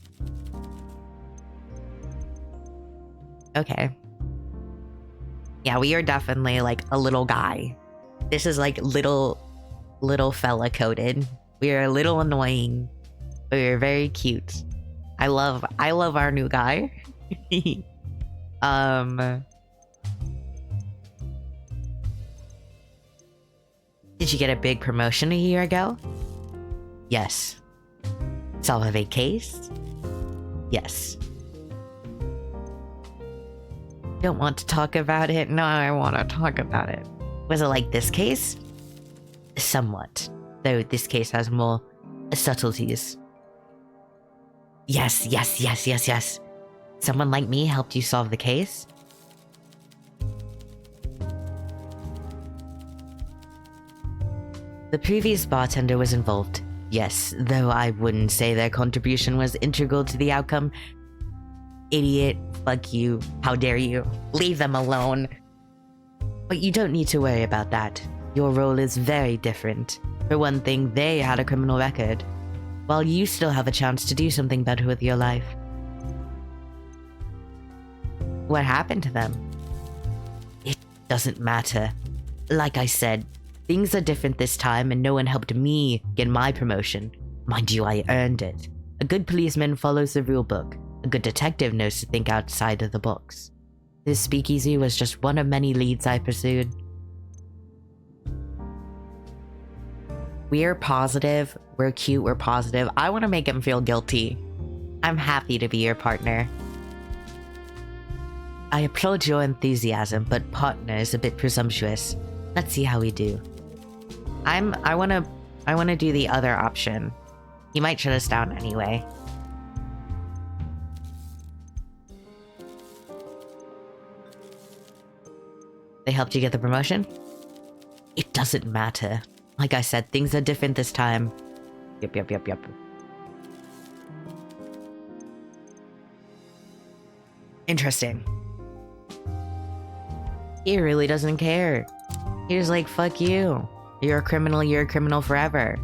Okay. Yeah, we are definitely like a little guy. This is like little fella coded. We are a little annoying. But we are very cute. I love our new guy. Did you get a big promotion a year ago? Yes. Solve a case? Yes. Don't want to talk about it? No, I want to talk about it. Was it like this case? Somewhat. Though this case has more subtleties. Yes. Someone like me helped you solve the case? The previous bartender was involved, yes, though I wouldn't say their contribution was integral to the outcome. Idiot, fuck you, how dare you, leave them alone. But you don't need to worry about that. Your role is very different. For one thing, they had a criminal record, while you still have a chance to do something better with your life. What happened to them? It doesn't matter. Like I said, things are different this time and no one helped me get my promotion. Mind you, I earned it. A good policeman follows the rule book. A good detective knows to think outside of the box. This speakeasy was just one of many leads I pursued. We're positive, we're cute, we're positive. I want to make him feel guilty. I'm happy to be your partner. I applaud your enthusiasm, but partner is a bit presumptuous. Let's see how we do. I wanna do the other option. He might shut us down anyway. They helped you get the promotion? It doesn't matter. Like I said, things are different this time. Yep. Interesting. He really doesn't care. He's like, fuck you. You're a criminal forever.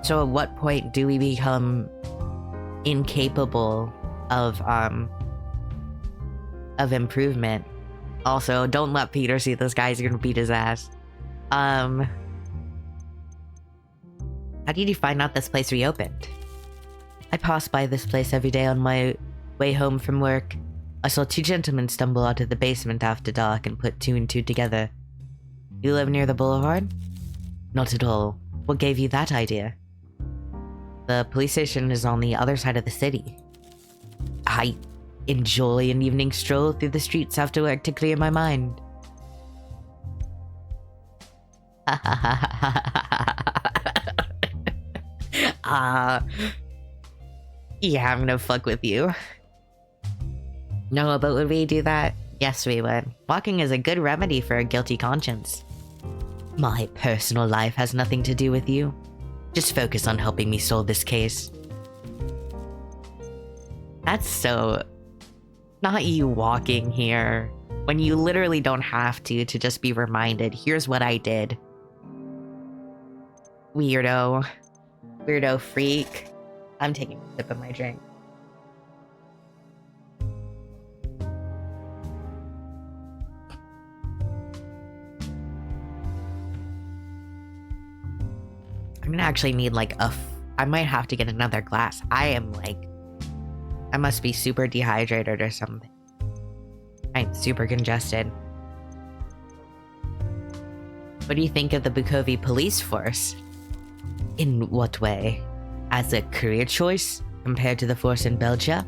So at what point do we become incapable of improvement? Also, don't let Peter see this guy's gonna beat his ass. How did you find out this place reopened? I pass by this place every day on my way home from work. I saw two gentlemen stumble out of the basement after dark and put two and two together. You live near the boulevard? Not at all. What gave you that idea? The police station is on the other side of the city. I enjoy an evening stroll through the streets after work to clear my mind. Yeah, I'm gonna fuck with you. No, but would we do that? Yes, we would. Walking is a good remedy for a guilty conscience. My personal life has nothing to do with you. Just focus on helping me solve this case. That's so... Not you walking here when you literally don't have to just be reminded, here's what I did. Weirdo. Weirdo freak. I'm taking a sip of my drink. I'm gonna actually need like I might have to get another glass. I must be super dehydrated or something. I'm super congested. What do you think of the Bukovi police force? In what way? As a career choice compared to the force in Belgium?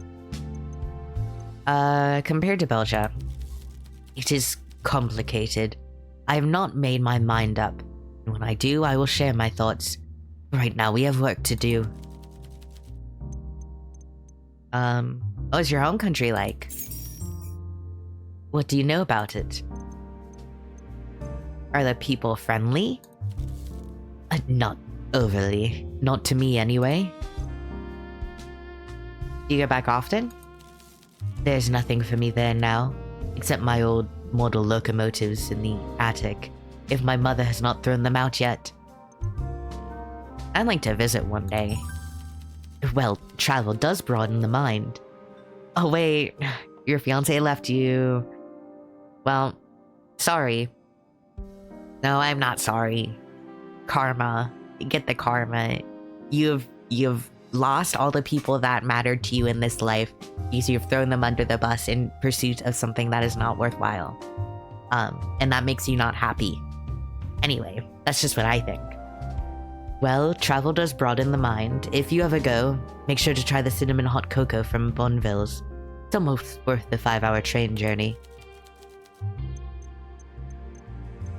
Compared to Belgium, it is complicated. I have not made my mind up. And when I do, I will share my thoughts. Right now, we have work to do. What is your home country like? What do you know about it? Are the people friendly? Not overly. Not to me, anyway. Do you go back often? There's nothing for me there now, except my old model locomotives in the attic, if my mother has not thrown them out yet. I'd like to visit one day. Well, travel does broaden the mind. Oh wait, your fiancé left you... Well, sorry. No, I'm not sorry. Karma. Get the karma. You've lost all the people that mattered to you in this life because you've thrown them under the bus in pursuit of something that is not worthwhile. And that makes you not happy. Anyway, that's just what I think. Well, travel does broaden the mind. If you ever go, make sure to try the cinnamon hot cocoa from Bonneville's. It's almost worth the 5-hour train journey.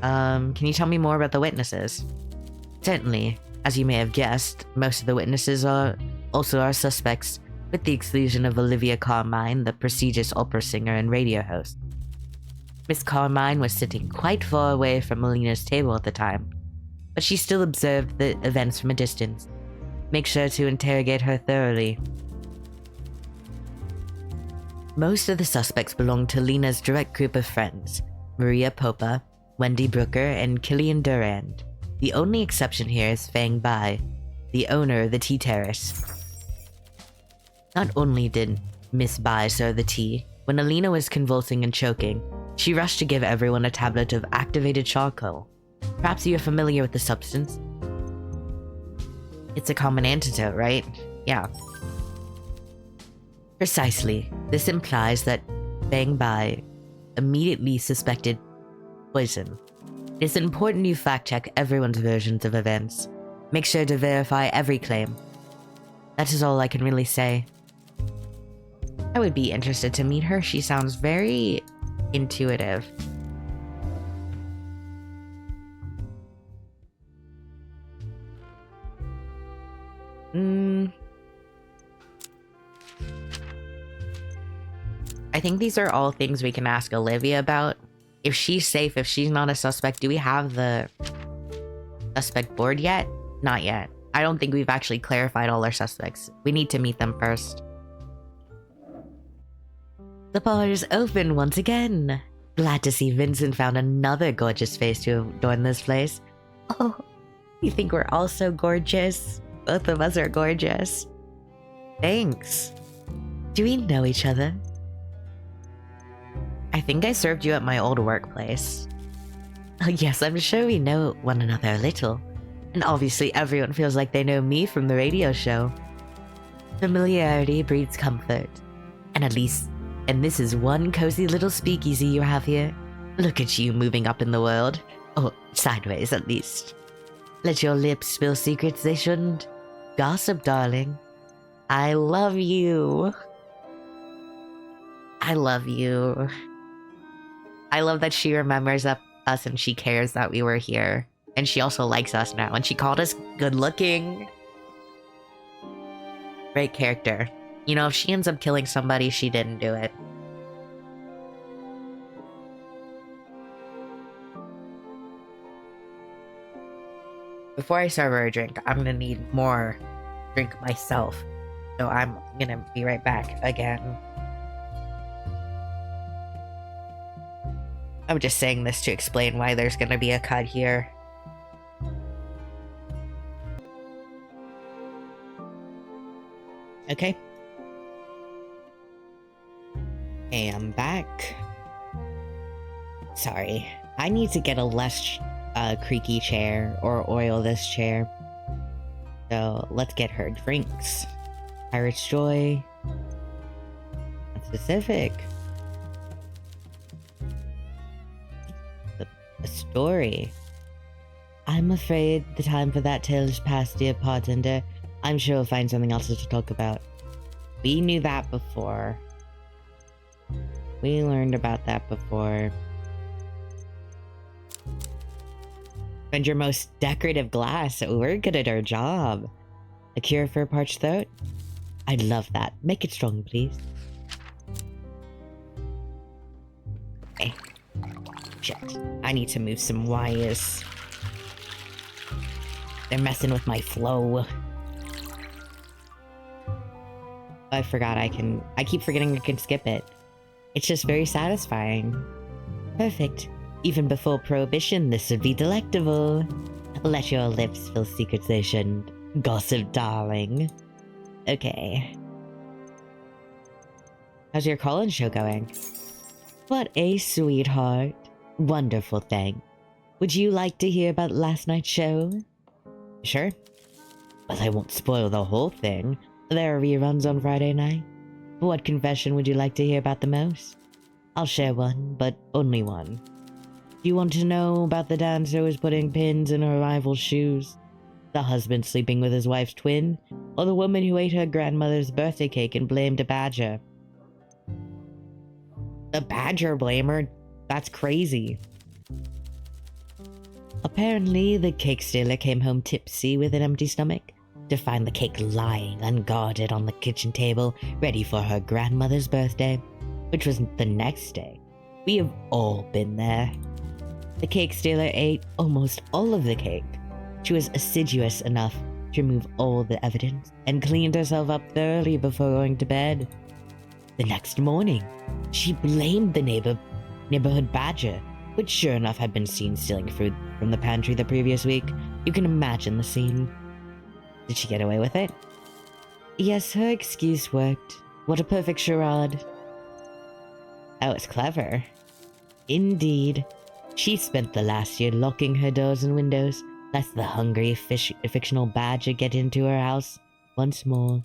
Can you tell me more about the witnesses? Certainly. As you may have guessed, most of the witnesses are also our suspects, with the exclusion of Olivia Carmine, the prestigious opera singer and radio host. Miss Carmine was sitting quite far away from Melina's table at the time, but she still observed the events from a distance. Make sure to interrogate her thoroughly. Most of the suspects belong to Lena's direct group of friends, Maria Popa, Wendy Brooker, and Killian Durand. The only exception here is Fang Bai, the owner of the tea terrace. Not only did Miss Bai serve the tea, when Alina was convulsing and choking, she rushed to give everyone a tablet of activated charcoal. Perhaps you are familiar with the substance? It's a common antidote, right? Yeah. Precisely. This implies that Fang Bai immediately suspected poison. It's important you fact-check everyone's versions of events. Make sure to verify every claim. That is all I can really say. I would be interested to meet her. She sounds very intuitive. I think these are all things we can ask Olivia about. If she's safe, if she's not a suspect, do we have the suspect board yet? Not yet. I don't think we've actually clarified all our suspects. We need to meet them first. The bar is open once again. Glad to see Vincent found another gorgeous face to adorn this place. Oh, you think we're all so gorgeous? Both of us are gorgeous. Thanks. Do we know each other? I think I served you at my old workplace. Oh yes, I'm sure we know one another a little. And obviously everyone feels like they know me from the radio show. Familiarity breeds comfort. And this is one cozy little speakeasy you have here. Look at you moving up in the world. Or sideways at least. Let your lips spill secrets they shouldn't. Gossip, darling. I love you. I love you. I love that she remembers us and she cares that we were here. And she also likes us now. And she called us good looking. Great character. You know, if she ends up killing somebody, she didn't do it. Before I serve her a drink, I'm gonna need more drink myself. So I'm gonna be right back again. I'm just saying this to explain why there's gonna be a cut here. Okay. Hey, I'm back. Sorry. I need to get a less creaky chair or oil this chair. So let's get her drinks. Pirate's Joy. That's specific. A story. I'm afraid the time for that tale is past, dear bartender. I'm sure we'll find something else to talk about. We knew that before. We learned about that before. Find your most decorative glass. We're good at our job. A cure for a parched throat? I'd love that. Make it strong, please. Okay. Shit. I need to move some wires. They're messing with my flow. I forgot I keep forgetting I can skip it. It's just very satisfying. Perfect. Even before Prohibition, this would be delectable. Let your lips fill secrets they shouldn't. Gossip, darling. Okay. How's your call-in show going? What a sweetheart. Wonderful thing. Would you like to hear about last night's show? Sure. Well, I won't spoil the whole thing. There are reruns on Friday night. What confession would you like to hear about the most? I'll share one, but only one. Do you want to know about the dancer who was putting pins in her rival's shoes? The husband sleeping with his wife's twin? Or the woman who ate her grandmother's birthday cake and blamed a badger? The badger blamer? That's crazy. Apparently, the cake stealer came home tipsy with an empty stomach to find the cake lying unguarded on the kitchen table, ready for her grandmother's birthday, which was the next day. We have all been there. The cake stealer ate almost all of the cake. She was assiduous enough to remove all the evidence and cleaned herself up thoroughly before going to bed. The next morning, she blamed the neighborhood badger, which sure enough had been seen stealing food from the pantry the previous week. You can imagine the scene. Did she get away with it? Yes, her excuse worked. What a perfect charade. Oh, it's clever. Indeed. She spent the last year locking her doors and windows, lest the hungry fictional badger get into her house once more.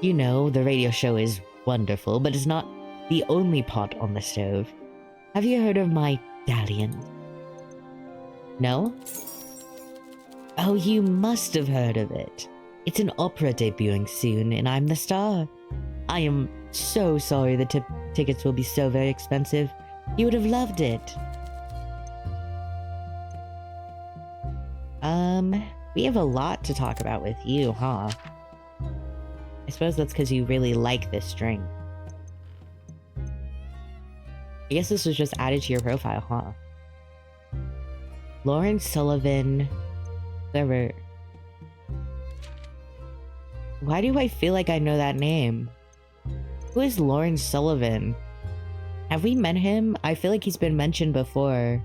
You know, the radio show is wonderful, but it's not the only pot on the stove. Have you heard of my Dalliance? No? Oh, you must have heard of it. It's an opera debuting soon, and I'm the star. I am so sorry the tickets will be so very expensive. You would have loved it. We have a lot to talk about with you, huh? I suppose that's because you really like this drink. I guess this was just added to your profile, huh? Lauren Sullivan... Whoever... Why do I feel like I know that name? Who is Lauren Sullivan? Have we met him? I feel like he's been mentioned before.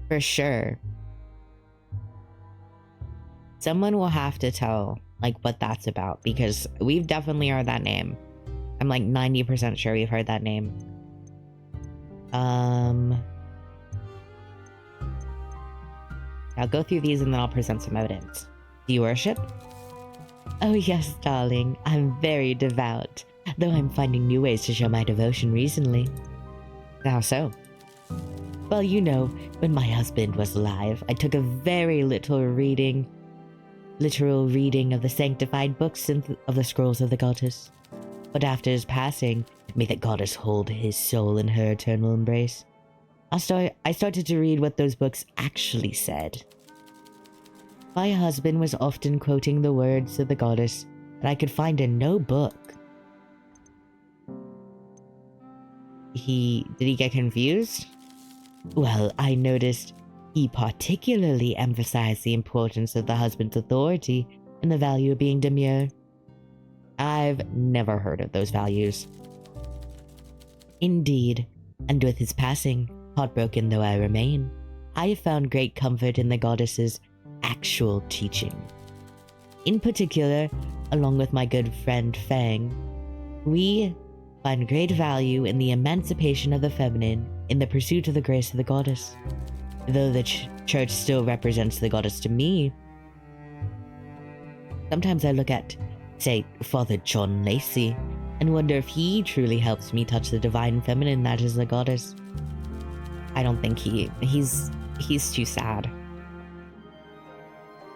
For sure. Someone will have to tell, like, what that's about, because we've definitely heard that name. I'm like 90% sure we've heard that name. I'll go through these and then I'll present some evidence. Do you worship? Oh yes, darling. I'm very devout, though I'm finding new ways to show my devotion recently. How so? Well, you know, when my husband was alive, I took a very literal reading of the sanctified books of the scrolls of the goddess. But after his passing, may that goddess hold his soul in her eternal embrace. I started to read what those books actually said. My husband was often quoting the words of the goddess that I could find in no book. Did he get confused? Well, I noticed he particularly emphasized the importance of the husband's authority and the value of being demure. I've never heard of those values. Indeed, and with his passing, heartbroken though I remain, I have found great comfort in the goddess's actual teaching. In particular, along with my good friend Fang, we find great value in the emancipation of the feminine in the pursuit of the grace of the goddess. Though the church still represents the goddess to me, sometimes I look at, say, Father John Lacey, and wonder if he truly helps me touch the divine feminine that is the goddess. I don't think he's too sad.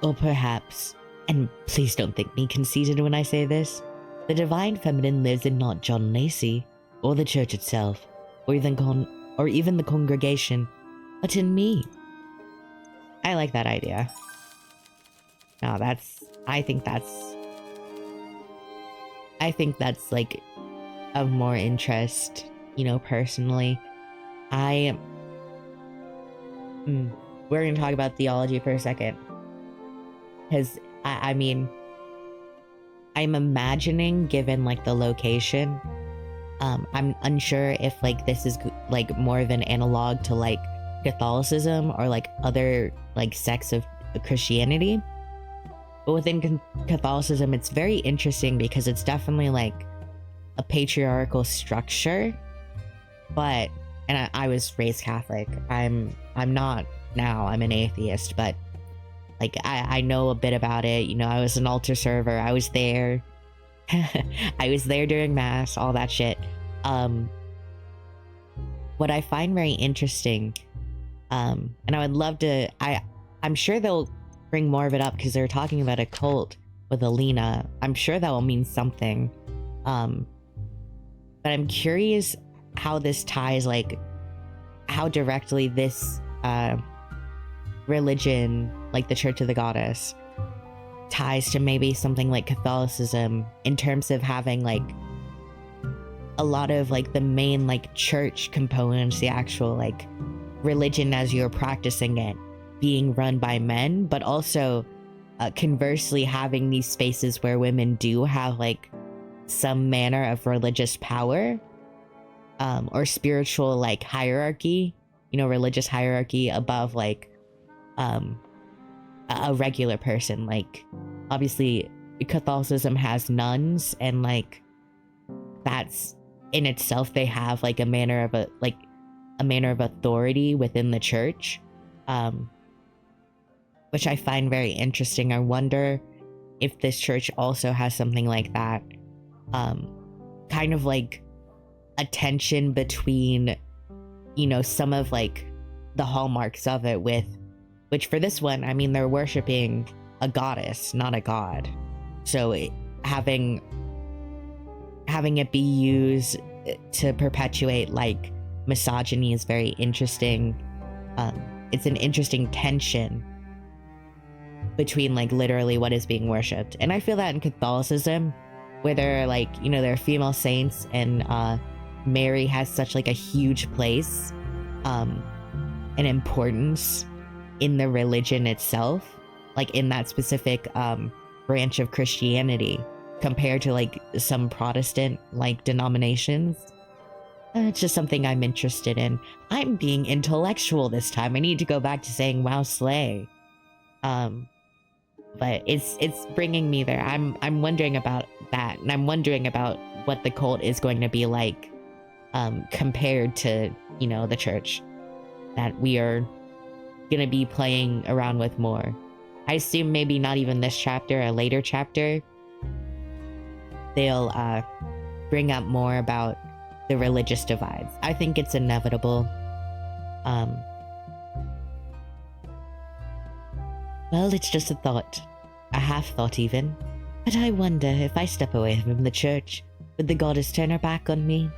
Or perhaps, and please don't think me conceited when I say this, the divine feminine lives in not John Lacey, or the church itself, or even the congregation, but in me. I like that idea. No, I think that's like of more interest, personally. We're gonna talk about theology for a second, because I'm imagining, given like the location, I'm unsure if like this is like more of an analog to like Catholicism or like other like sects of Christianity. But within Catholicism, it's very interesting because it's definitely like a patriarchal structure. But, and I was raised Catholic. I'm not now. I'm an atheist, but like I know a bit about it. I was an altar server. I was there. I was there during mass, all that shit. What I find very interesting, and I would love to, I'm sure they'll bring more of it up because they're talking about a cult with Alina. I'm sure that will mean something. But I'm curious how this ties, like how directly this religion, like the Church of the Goddess, ties to maybe something like Catholicism in terms of having like a lot of like the main like church components, the actual like religion as you're practicing it being run by men, but also conversely having these spaces where women do have like some manner of religious power, or spiritual like hierarchy, religious hierarchy above like a regular person. Like obviously Catholicism has nuns, and like that's in itself, they have like a manner of authority within the church, which I find very interesting. I wonder if this church also has something like that, kind of like a tension between, some of like the hallmarks of it, which for this one, they're worshiping a goddess, not a god. So having it be used to perpetuate like misogyny is very interesting. It's an interesting tension between like literally what is being worshipped. And I feel that in Catholicism, where there are like, there are female saints, and Mary has such like a huge place and importance in the religion itself, like in that specific branch of Christianity, compared to like some Protestant like denominations. It's just something I'm interested in. I'm being intellectual this time. I need to go back to saying wow slay. But it's bringing me there. I'm wondering about that, and I'm wondering about what the cult is going to be like compared to, the church that we are gonna be playing around with more. I assume maybe not even this chapter, a later chapter, they'll bring up more about the religious divides. I think it's inevitable. Well, it's just a thought. A half-thought even. But I wonder if I step away from the church, would the goddess turn her back on me?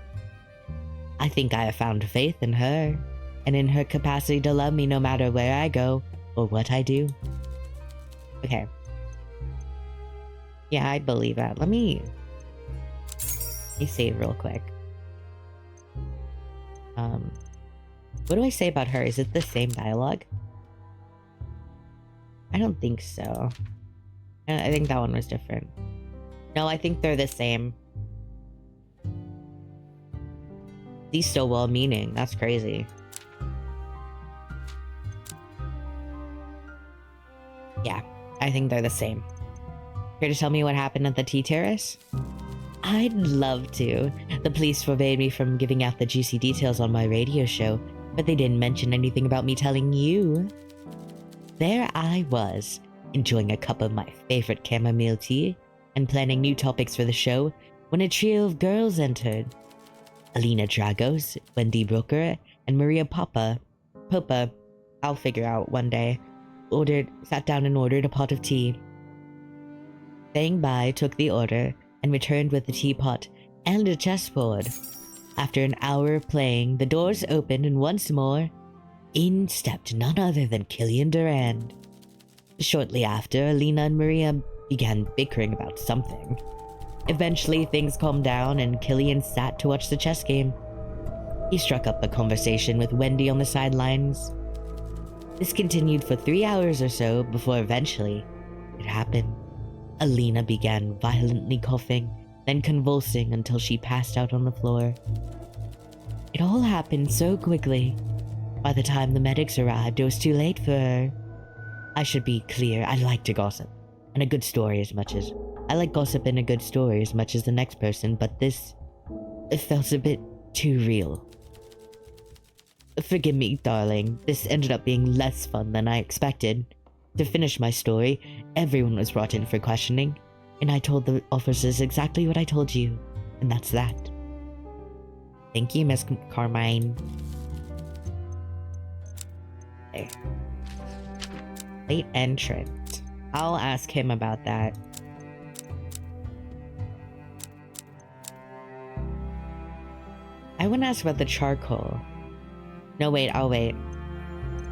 I think I have found faith in her, and in her capacity to love me no matter where I go, or what I do. Okay. Yeah, I believe that. Let me save real quick. What do I say about her? Is it the same dialogue? I don't think so. I think that one was different. No, I think they're the same. These still well-meaning. That's crazy. Yeah, I think they're the same. Here to tell me what happened at the tea terrace? I'd love to. The police forbade me from giving out the juicy details on my radio show, but they didn't mention anything about me telling you. There I was, enjoying a cup of my favorite chamomile tea and planning new topics for the show when a trio of girls entered. Alina Dragos, Wendy Brooker, and Maria Popa, I'll figure out one day, sat down and ordered a pot of tea. Saying bye, took the order, and returned with a teapot and a chessboard. After an hour of playing, the doors opened and once more, in stepped none other than Killian Durand. Shortly after, Alina and Maria began bickering about something. Eventually, things calmed down and Killian sat to watch the chess game. He struck up a conversation with Wendy on the sidelines. This continued for 3 hours or so before eventually it happened. Alina began violently coughing, then convulsing until she passed out on the floor. It all happened so quickly. By the time the medics arrived, it was too late for her. I should be clear, I like to gossip, and a good story as much as... I like gossip and a good story as much as the next person, but this... it felt a bit too real. Forgive me, darling. This ended up being less fun than I expected. To finish my story, everyone was brought in for questioning, and I told the officers exactly what I told you, and that's that. Thank you, Miss Carmine. There. Late entrant. I'll ask him about that. I want to ask about the charcoal. No, wait, I'll wait.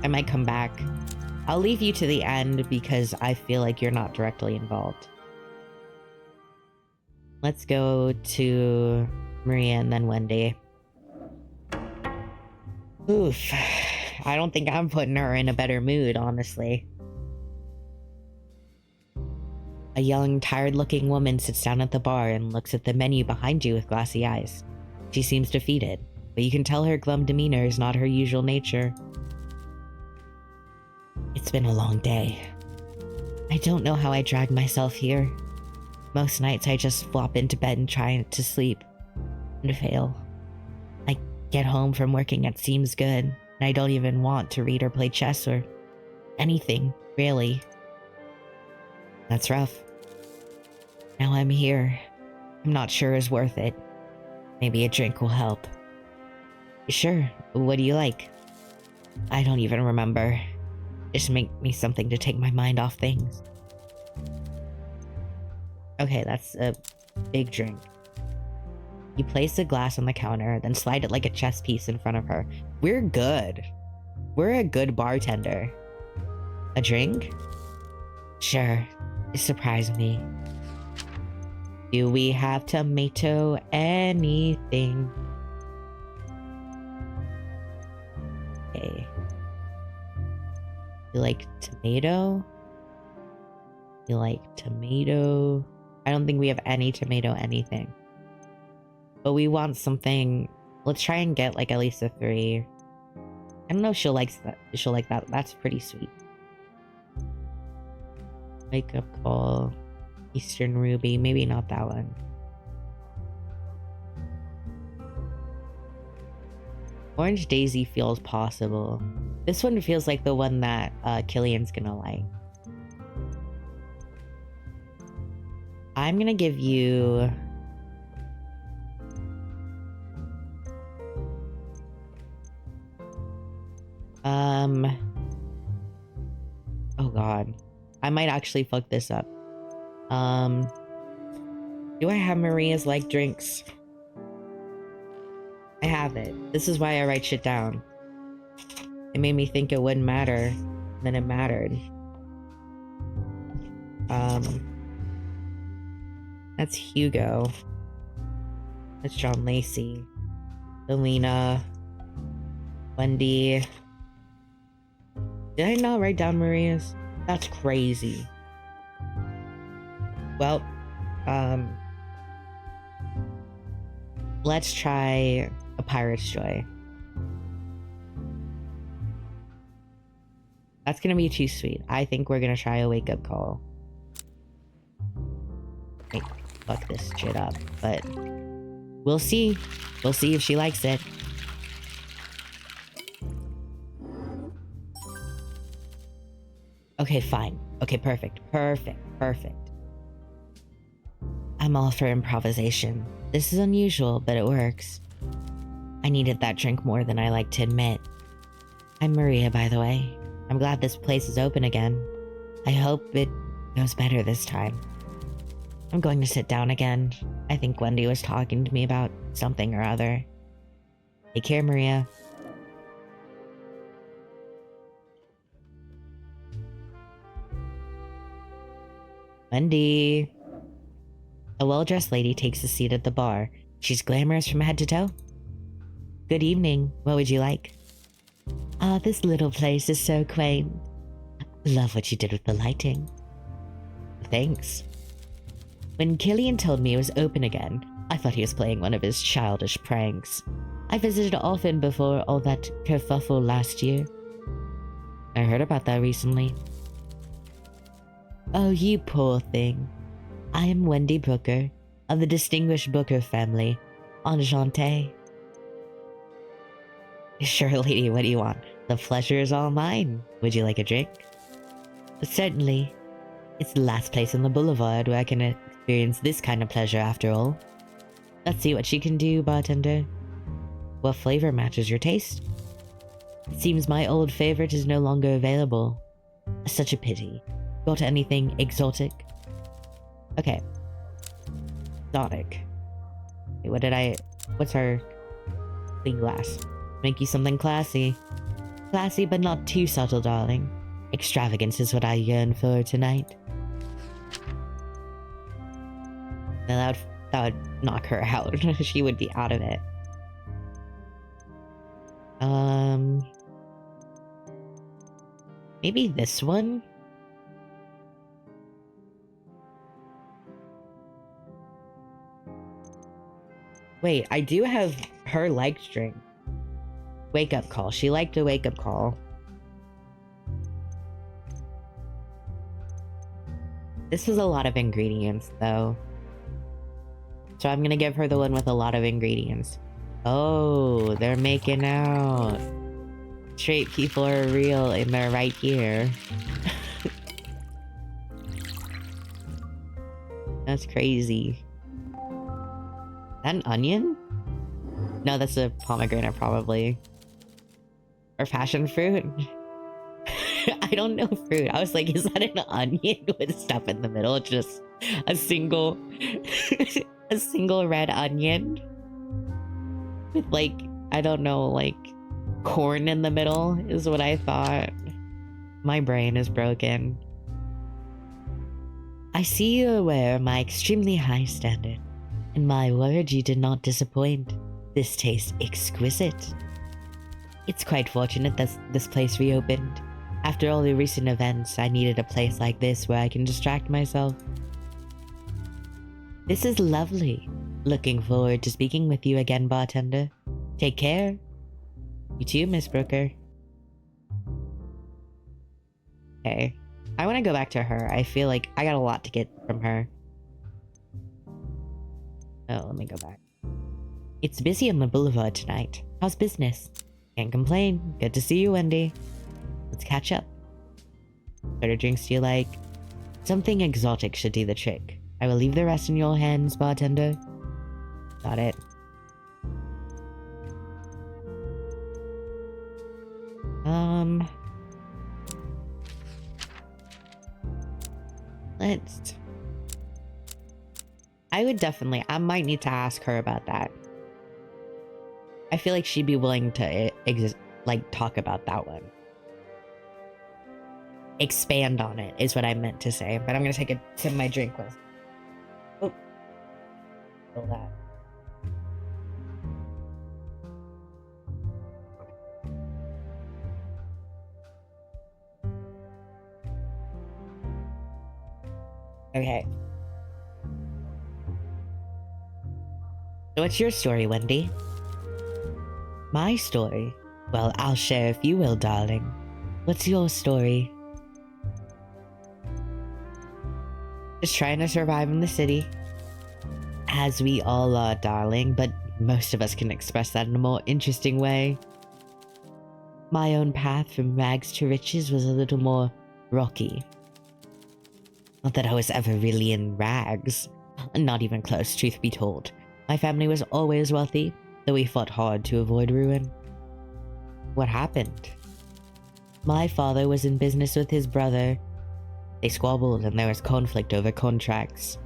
I might come back. I'll leave you to the end because I feel like you're not directly involved. Let's go to Maria and then Wendy. Oof. I don't think I'm putting her in a better mood, honestly. A young, tired-looking woman sits down at the bar and looks at the menu behind you with glassy eyes. She seems defeated, but you can tell her glum demeanor is not her usual nature. It's been a long day. I don't know how I dragged myself here. Most nights I just flop into bed and try to sleep, and fail. I get home from working at Seems Good, and I don't even want to read or play chess or anything, really. That's rough. Now I'm here. I'm not sure it's worth it. Maybe a drink will help. Sure, what do you like? I don't even remember. Just make me something to take my mind off things. Okay, that's a big drink. You place a glass on the counter, then slide it like a chess piece in front of her. We're good. We're a good bartender. A drink? Sure, surprise me. Do we have tomato anything? Okay. You like tomato? You like tomato? I don't think we have any tomato anything. But we want something. Let's try and get like at least a 3. I don't know if she'll like that. She'll like that. That's pretty sweet. Wake up call. Eastern Ruby. Maybe not that one. Orange Daisy feels possible. This one feels like the one that Killian's gonna like. I'm gonna give you... Oh god. I might actually fuck this up. Do I have Maria's like drinks? I have it. This is why I write shit down. It made me think it wouldn't matter. Then it mattered. That's Hugo. That's John Lacey. Alina. Wendy. Did I not write down Maria's? That's crazy. Well, let's try a pirate's joy. That's gonna be too sweet. I think we're gonna try a wake-up call. Hey, fuck this shit up, but we'll see. We'll see if she likes it. Okay, fine. Okay, perfect. I'm all for improvisation. This is unusual, but it works. I needed that drink more than I like to admit. I'm Maria, by the way. I'm glad this place is open again. I hope it goes better this time. I'm going to sit down again. I think Wendy was talking to me about something or other. Take care, Maria. Wendy. A well-dressed lady takes a seat at the bar. She's glamorous from head to toe. Good evening. What would you like? Ah, this little place is so quaint. Love what you did with the lighting. Thanks. When Killian told me it was open again, I thought he was playing one of his childish pranks. I visited often before all that kerfuffle last year. I heard about that recently. Oh, you poor thing. I am Wendy Brooker, of the distinguished Booker family. Enchanté. Sure, lady, what do you want? The pleasure is all mine. Would you like a drink? Certainly. It's the last place on the boulevard where I can experience this kind of pleasure after all. Let's see what she can do, bartender. What flavor matches your taste? It seems my old favorite is no longer available. Such a pity. Got anything exotic? Okay. Exotic. Wait, what's our clean glass? Make you something classy. Classy but not too subtle, darling. Extravagance is what I yearn for tonight. Now that would knock her out. She would be out of it. Maybe this one? Wait, I do have her liked drink. Wake up call. She liked a wake up call. This is a lot of ingredients, though. So I'm gonna give her the one with a lot of ingredients. Oh, they're making out. Straight people are real and they're right here. That's crazy. Is that an onion? No, that's a pomegranate, probably. Or passion fruit? I don't know fruit. I was like, is that an onion with stuff in the middle? It's just a single... a single red onion? With like, I don't know, like... corn in the middle is what I thought. My brain is broken. I see you're aware of my extremely high standard. And my word, you did not disappoint. This tastes exquisite. It's quite fortunate that this place reopened. After all the recent events, I needed a place like this where I can distract myself. This is lovely. Looking forward to speaking with you again, bartender. Take care. You too, Miss Brooker. Okay. I want to go back to her. I feel like I got a lot to get from her. Oh, let me go back. It's busy on the boulevard tonight. How's business? Can't complain. Good to see you, Wendy. Let's catch up. What sort of drinks do you like? Something exotic should do the trick. I will leave the rest in your hands, bartender. Got it. Let's... I might need to ask her about that. I feel like she'd be willing to talk about that one. Expand on it is what I meant to say, but I'm gonna take a sip of my drink with. Oh. Feel that. Okay. So what's your story, Wendy? My story? Well, I'll share if you will, darling. What's your story? Just trying to survive in the city. As we all are, darling, but most of us can express that in a more interesting way. My own path from rags to riches was a little more rocky. Not that I was ever really in rags. Not even close, truth be told. My family was always wealthy, though we fought hard to avoid ruin. What happened? My father was in business with his brother. They squabbled and there was conflict over contracts.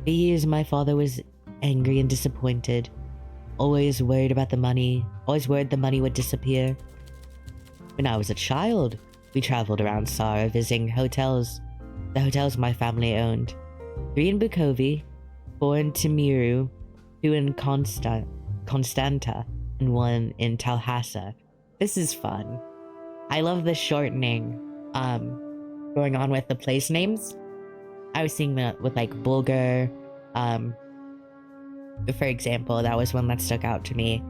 For years, my father was angry and disappointed. Always worried the money would disappear. When I was a child, we traveled around Sara visiting the hotels my family owned. 3 in Bukovi, 4 in Timiru, 2 in Constanta, and 1 in Tallahassee. This is fun. I love the shortening going on with the place names. I was seeing that with like Bulgar. For example, that was one that stuck out to me.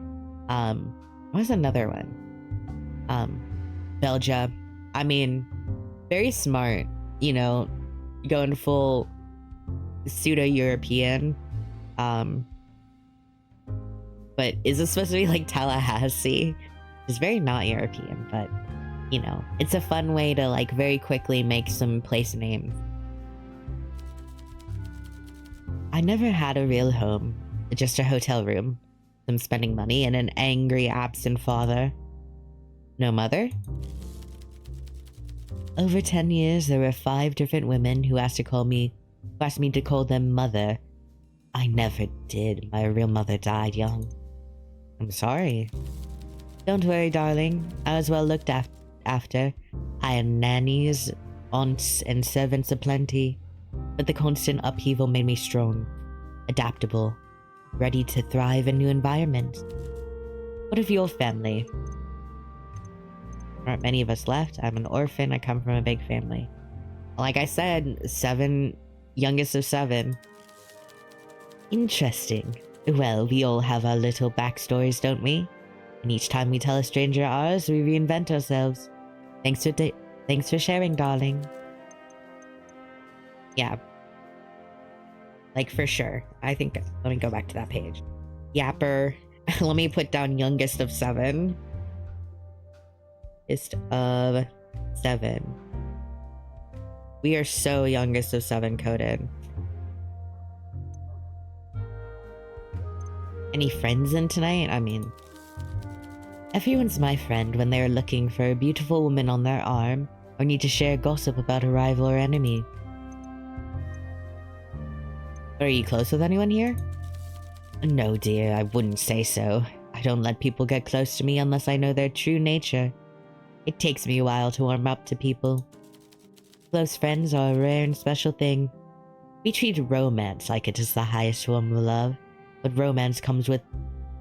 What was another one? Belgium. I mean, very smart, you know, going full pseudo-European. But is this supposed to be like Tallahassee? It's very not European, but you know, it's a fun way to like very quickly make some place names. I never had a real home, just a hotel room, some spending money, and an angry, absent father. No mother? Over 10 years, there were 5 different women who asked me to call them mother. I never did. My real mother died young. I'm sorry. Don't worry, darling. I was well looked after. I had nannies, aunts, and servants aplenty. But the constant upheaval made me strong, adaptable, ready to thrive in new environments. What of your family? There aren't many of us left. I'm an orphan. I come from a big family. Like I said, 7, youngest of 7. Interesting. Well, we all have our little backstories, don't we? And each time we tell a stranger ours, we reinvent ourselves. Thanks for sharing, darling. Yeah. Like, for sure. I think... Let me go back to that page. Yapper. Let me put down youngest of 7. Youngest of 7. We are so youngest of 7 coded. Any friends in tonight? I mean... Everyone's my friend when they're looking for a beautiful woman on their arm or need to share gossip about a rival or enemy. Are you close with anyone here? No, dear, I wouldn't say so. I don't let people get close to me unless I know their true nature. It takes me a while to warm up to people. Close friends are a rare and special thing. We treat romance like it is the highest form of love, but romance comes with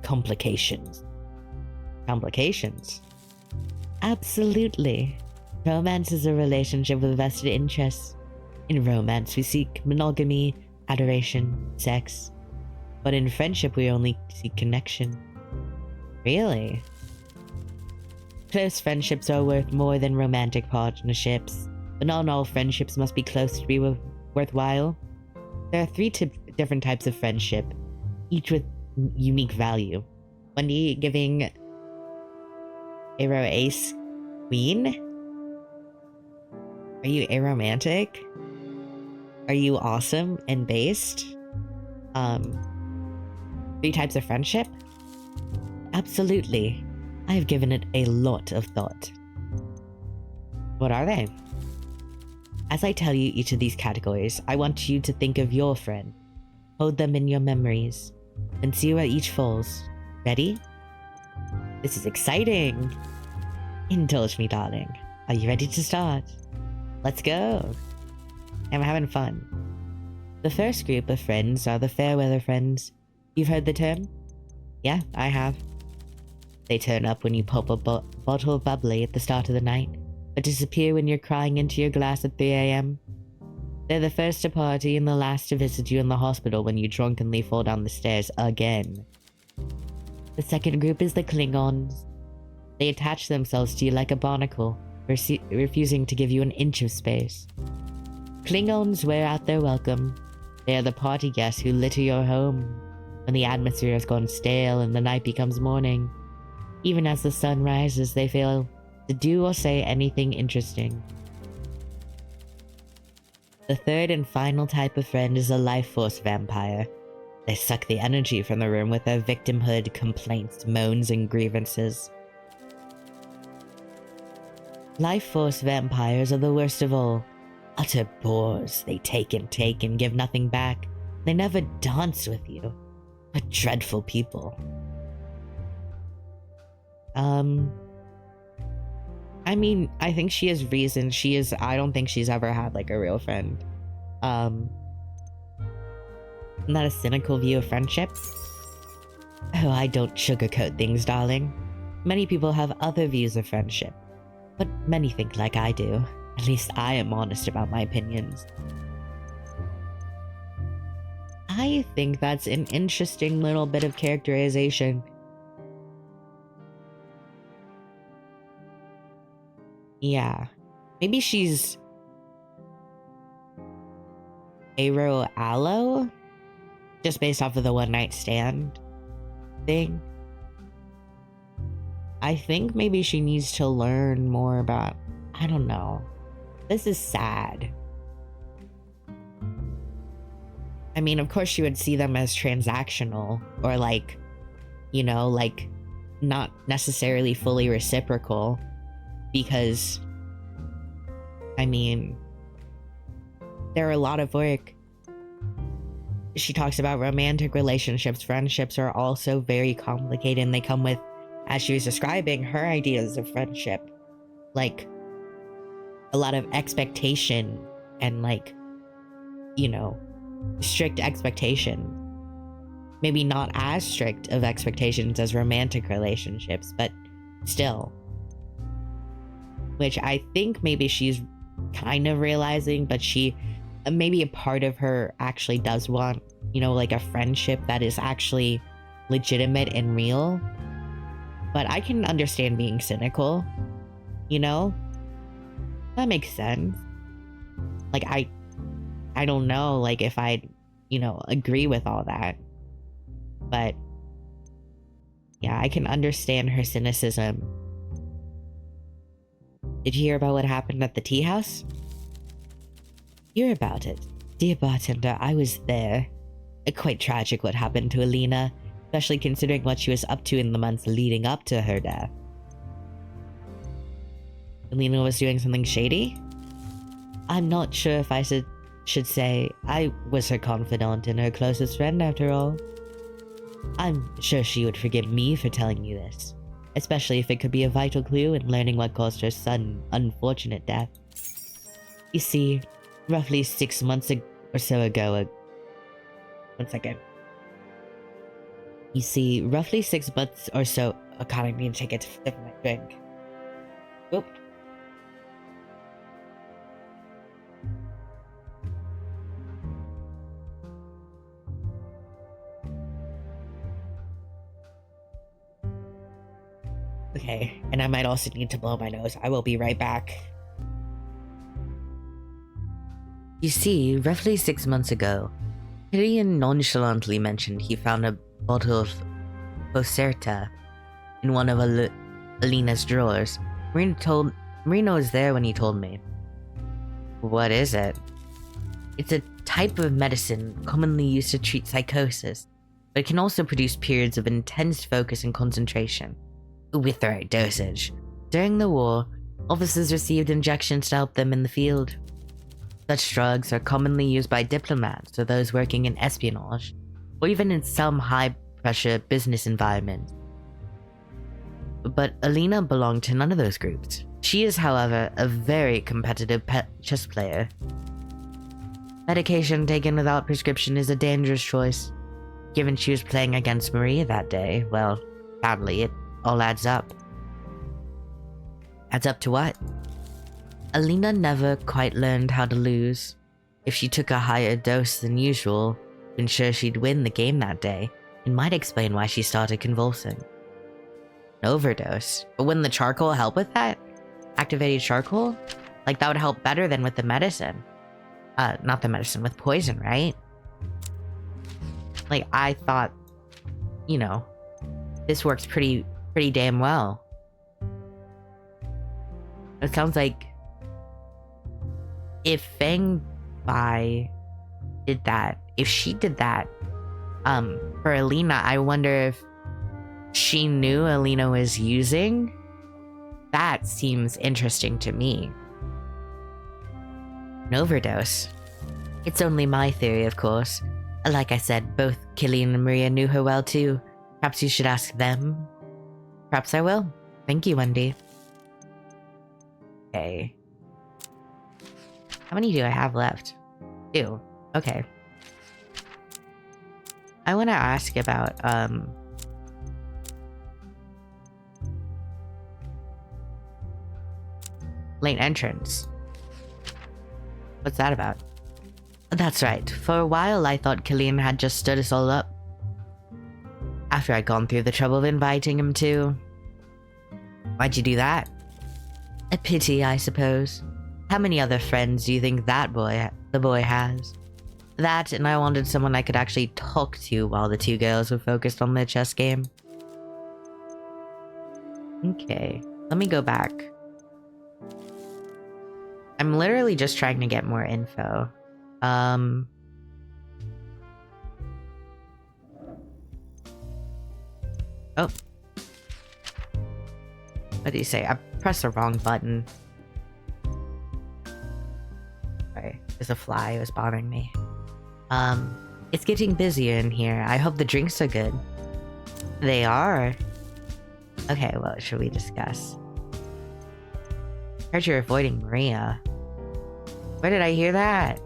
complications. Complications? Absolutely. Romance is a relationship with vested interests. In romance, we seek monogamy, adoration, sex. But in friendship, we only seek connection. Really? Close friendships are worth more than romantic partnerships, but not all friendships must be close to be worthwhile. There are 3 different types of friendship, each with unique value. Wendy giving Arrow Ace Queen? Are you aromantic? Are you awesome and based? 3 types of friendship? Absolutely. I have given it a lot of thought. What are they? As I tell you each of these categories, I want you to think of your friend. Hold them in your memories, and see where each falls. Ready? This is exciting! Indulge me, darling. Are you ready to start? Let's go! I'm having fun. The first group of friends are the fair-weather friends. You've heard the term? Yeah, I have. They turn up when you pop a bottle of bubbly at the start of the night, but disappear when you're crying into your glass at 3 a.m. They're the first to party and the last to visit you in the hospital when you drunkenly fall down the stairs again. The second group is the Klingons. They attach themselves to you like a barnacle, refusing to give you an inch of space. Klingons wear out their welcome. They are the party guests who litter your home when the atmosphere has gone stale and the night becomes morning. Even as the sun rises, they fail to do or say anything interesting. The third and final type of friend is a life force vampire. They suck the energy from the room with their victimhood, complaints, moans, and grievances. Life force vampires are the worst of all. Utter bores. They take and give nothing back. They never dance with you. But dreadful people. I mean, I think she has reason. I don't think she's ever had like a real friend. Not a cynical view of friendship. Oh, I don't sugarcoat things, darling. Many people have other views of friendship, but many think like I do. At least I am honest about my opinions. I think that's an interesting little bit of characterization. Yeah. Maybe she's Aero Aloe? Just based off of the one night stand thing. I think maybe she needs to learn more about... I don't know. This is sad. I mean, of course she would see them as transactional. Or like, you know, like not necessarily fully reciprocal. Because, I mean, there are a lot of work. She talks about romantic relationships. Friendships are also very complicated, and they come with, as she was describing, her ideas of friendship. Like, a lot of expectation and, like, you know, strict expectation. Maybe not as strict of expectations as romantic relationships, but still. Which I think maybe she's kind of realizing, but maybe a part of her actually does want, you know, like a friendship that is actually legitimate and real. But I can understand being cynical, you know? That makes sense. Like, I don't know, like, if I'd, you know, agree with all that. But, yeah, I can understand her cynicism. Did you hear about what happened at the tea house? Hear about it. Dear bartender, I was there. Quite tragic what happened to Alina, especially considering what she was up to in the months leading up to her death. Alina was doing something shady? I'm not sure if I should say I was her confidant and her closest friend after all. I'm sure she would forgive me for telling you this, especially if it could be a vital clue in learning what caused her sudden, unfortunate death. You see, roughly 6 months or so ago, one second. You see, roughly 6 months or so... Oh god, I need to take a sip of my drink. Oop. Okay, and I might also need to blow my nose. I will be right back. You see, roughly 6 months ago, Tyrion nonchalantly mentioned he found a bottle of Pocerta in one of Alina's drawers. Marino was there when he told me. What is it? It's a type of medicine commonly used to treat psychosis, but it can also produce periods of intense focus and concentration, with the right dosage. During the war, officers received injections to help them in the field. Such drugs are commonly used by diplomats or those working in espionage, or even in some high-pressure business environments. But Alina belonged to none of those groups. She is, however, a very competitive chess player. Medication taken without prescription is a dangerous choice. Given she was playing against Maria that day, well, sadly, it all adds up. Adds up to what? Alina never quite learned how to lose. If she took a higher dose than usual, to ensure she'd win the game that day, It might explain why she started convulsing. An overdose. But wouldn't the charcoal help with that? Activated charcoal? Like, that would help better than with the medicine. Not the medicine, with poison, right? Like, I thought, you know, this works pretty damn well. It sounds like if Feng Bai did that, if she did that, for Alina, I wonder if she knew Alina was using. That seems interesting to me. An overdose. It's only my theory, of course. Like I said, both Killian and Maria knew her well too. Perhaps you should ask them. Perhaps I will. Thank you, Wendy. Okay. How many do I have left? 2. Okay. I want to ask about, late entrance. What's that about? That's right. For a while, I thought Killian had just stood us all up. After I'd gone through the trouble of inviting him to. Why'd you do that? A pity, I suppose. How many other friends do you think the boy has? That, and I wanted someone I could actually talk to while the 2 girls were focused on their chess game. Okay, let me go back. I'm literally just trying to get more info. Oh. What did you say? I pressed the wrong button. Sorry, there's a fly. It was bothering me. It's getting busier in here. I hope the drinks are good. They are. Okay, well, should we discuss? Heard you're avoiding Maria. Where did I hear that?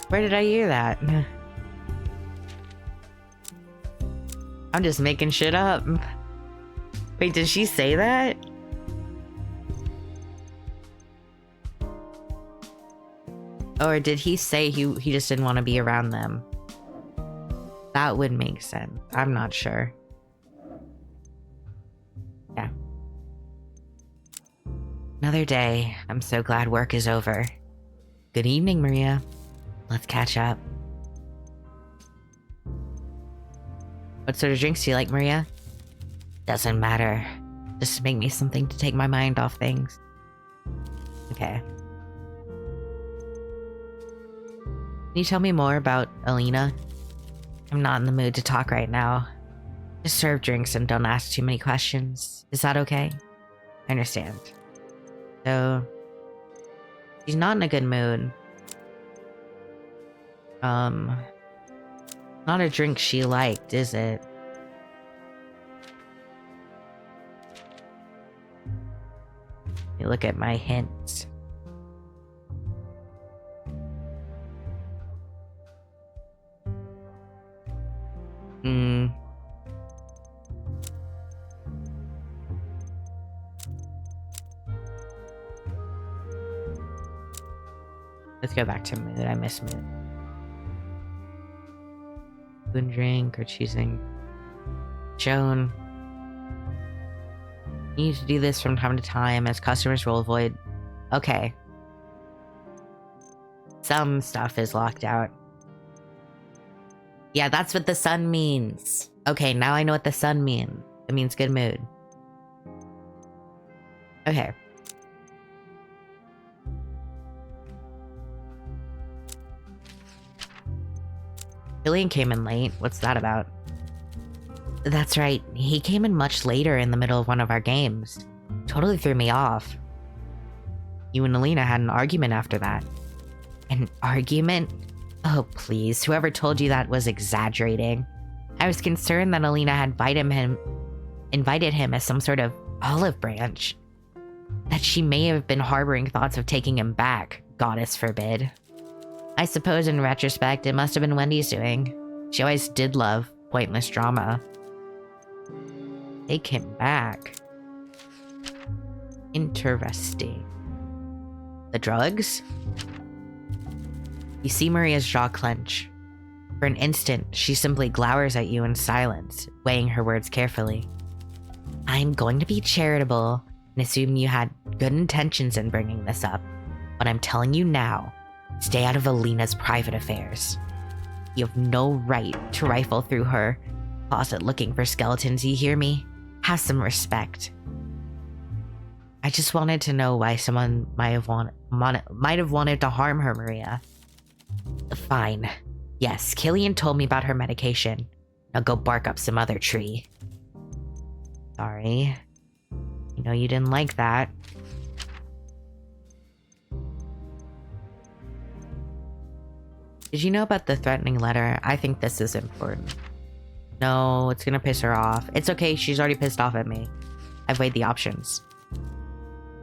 Where did I hear that? I'm just making shit up. Wait, did she say that? Or did he say he just didn't want to be around them? That would make sense. I'm not sure. Yeah. Another day. I'm so glad work is over. Good evening, Maria. Let's catch up. What sort of drinks do you like, Maria? Doesn't matter. Just make me something to take my mind off things. Okay. Can you tell me more about Alina? I'm not in the mood to talk right now. Just serve drinks and don't ask too many questions. Is that okay? I understand. So, she's not in a good mood. Not a drink she liked, is it? Let me look at my hints. Let's go back to mood. I miss mood. Food and drink or choosing. Joan. You need to do this from time to time as customers will avoid. Okay. Some stuff is locked out. Yeah, that's what the sun means. Okay, now I know what the sun means. It means good mood. Okay. Killian came in late. What's that about? That's right. He came in much later in the middle of one of our games. Totally threw me off. You and Alina had an argument after that. An argument? Oh, please. Whoever told you that was exaggerating. I was concerned that Alina had invited him as some sort of olive branch. That she may have been harboring thoughts of taking him back. Goddess forbid. I suppose in retrospect, it must have been Wendy's doing. She always did love pointless drama. Take him back. Interesting. The drugs? You see Maria's jaw clench. For an instant, she simply glowers at you in silence, weighing her words carefully. I'm going to be charitable and assume you had good intentions in bringing this up, but I'm telling you now, stay out of Alina's private affairs. You have no right to rifle through her closet looking for skeletons, you hear me? Have some respect. I just wanted to know why someone might have wanted to harm her, Maria. Fine. Yes, Killian told me about her medication. Now go bark up some other tree. Sorry. You know you didn't like that. Did you know about the threatening letter? I think this is important. No, it's gonna piss her off. It's okay, she's already pissed off at me. I've weighed the options.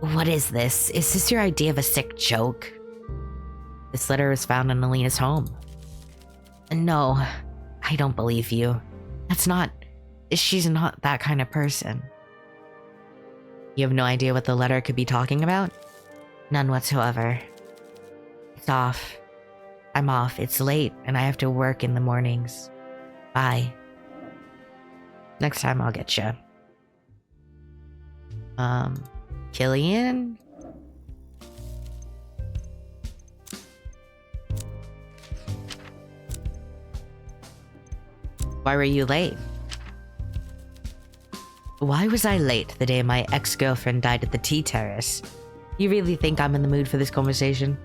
What is this? Is this your idea of a sick joke? This letter was found in Alina's home. No, I don't believe you. She's not that kind of person. You have no idea what the letter could be talking about? None whatsoever. It's off. I'm off. It's late, and I have to work in the mornings. Bye. Next time I'll get you. Killian? Why were you late? Why was I late the day my ex-girlfriend died at the tea terrace? You really think I'm in the mood for this conversation?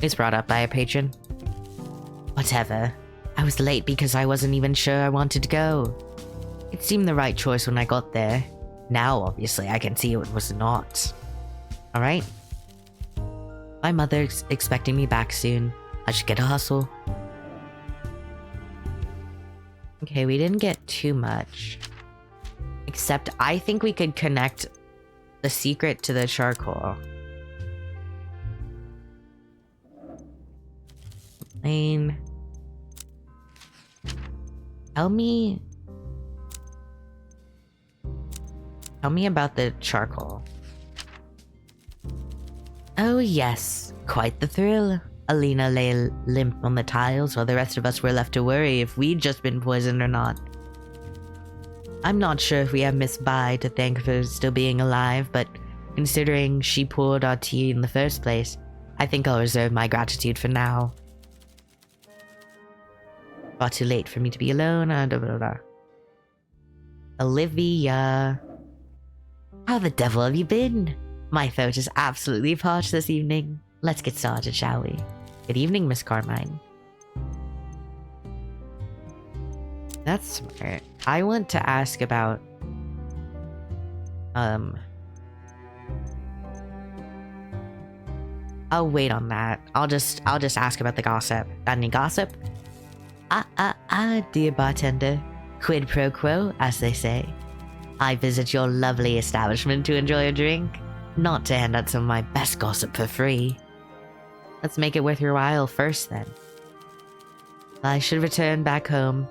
It's brought up by a patron. Whatever. I was late because I wasn't even sure I wanted to go. It seemed the right choice when I got there. Now, obviously, I can see it was not. Alright? My mother's expecting me back soon. I should get a hustle. Okay, we didn't get too much. Except I think we could connect the secret to the charcoal. Lane. Tell me about the charcoal. Oh yes, quite the thrill. Alina lay limp on the tiles while the rest of us were left to worry if we'd just been poisoned or not. I'm not sure if we have Miss Bai to thank for still being alive, but considering she poured our tea in the first place, I think I'll reserve my gratitude for now. Far too late for me to be alone, blah, blah, blah. Olivia. How the devil have you been? My throat is absolutely parched this evening. Let's get started, shall we? Good evening, Miss Carmine. That's smart. I want to ask about... I'll wait on that. I'll just ask about the gossip. Got any gossip? Dear bartender. Quid pro quo, as they say. I visit your lovely establishment to enjoy a drink, not to hand out some of my best gossip for free. Let's make it worth your while first, then. I should return back home.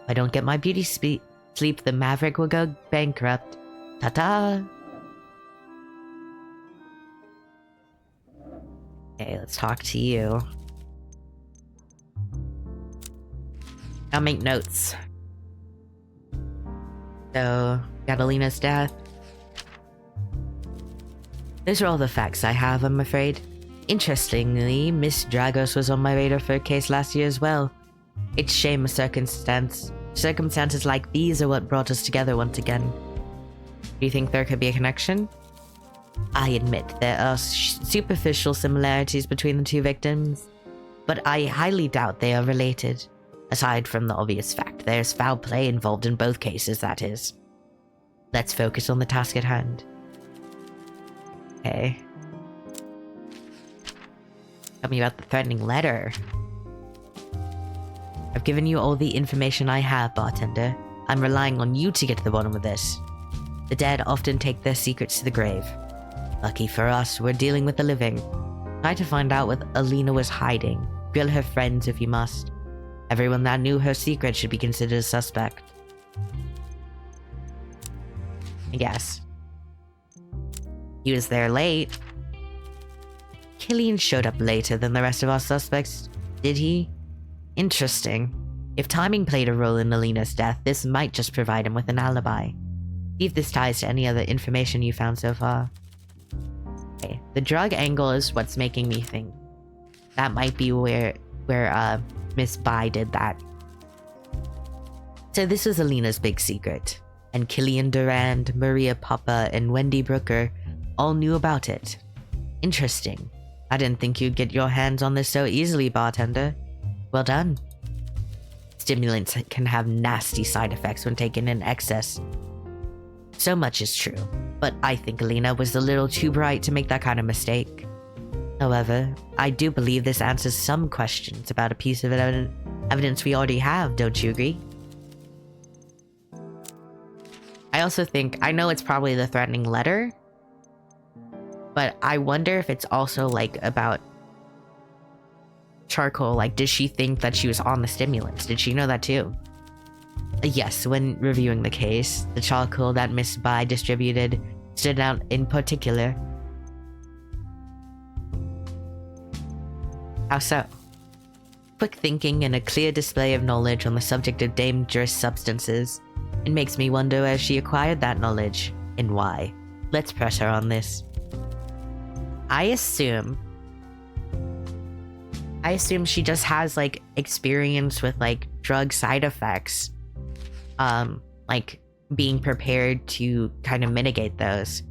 If I don't get my beauty sleep, the Maverick will go bankrupt. Ta-ta! Okay, let's talk to you. I'll make notes. So, Catalina's death. Those are all the facts I have, I'm afraid. Interestingly, Miss Dragos was on my radar for a case last year as well. It's a shame circumstances like these are what brought us together once again. Do you think there could be a connection? I admit there are superficial similarities between the two victims, but I highly doubt they are related. Aside from the obvious fact, there's foul play involved in both cases, that is. Let's focus on the task at hand. Okay. Tell me about the threatening letter. I've given you all the information I have, bartender. I'm relying on you to get to the bottom of this. The dead often take their secrets to the grave. Lucky for us, we're dealing with the living. Try to find out what Alina was hiding. Grill her friends if you must. Everyone that knew her secret should be considered a suspect. I guess. He was there late. Killian showed up later than the rest of our suspects, did he? Interesting. If timing played a role in Alina's death, this might just provide him with an alibi. See if this ties to any other information you found so far. Okay, the drug angle is what's making me think that might be where Miss Bai did that. So this was Alina's big secret, and Killian Durand, Maria Papa, and Wendy Brooker all knew about it. Interesting. I didn't think you'd get your hands on this so easily, bartender. Well done. Stimulants can have nasty side effects when taken in excess. So much is true, but I think Alina was a little too bright to make that kind of mistake. However, I do believe this answers some questions about a piece of evidence we already have, don't you agree? I also think, I know it's probably the threatening letter, but I wonder if it's also like about charcoal. Like, did she think that she was on the stimulants? Did she know that too? Yes, when reviewing the case, the charcoal that Miss Bai distributed stood out in particular. How so? Quick thinking and a clear display of knowledge on the subject of dangerous substances. It makes me wonder where she acquired that knowledge, and why. Let's press her on this. I assume she just has, like, experience with, like, drug side effects. Like, being prepared to kind of mitigate those.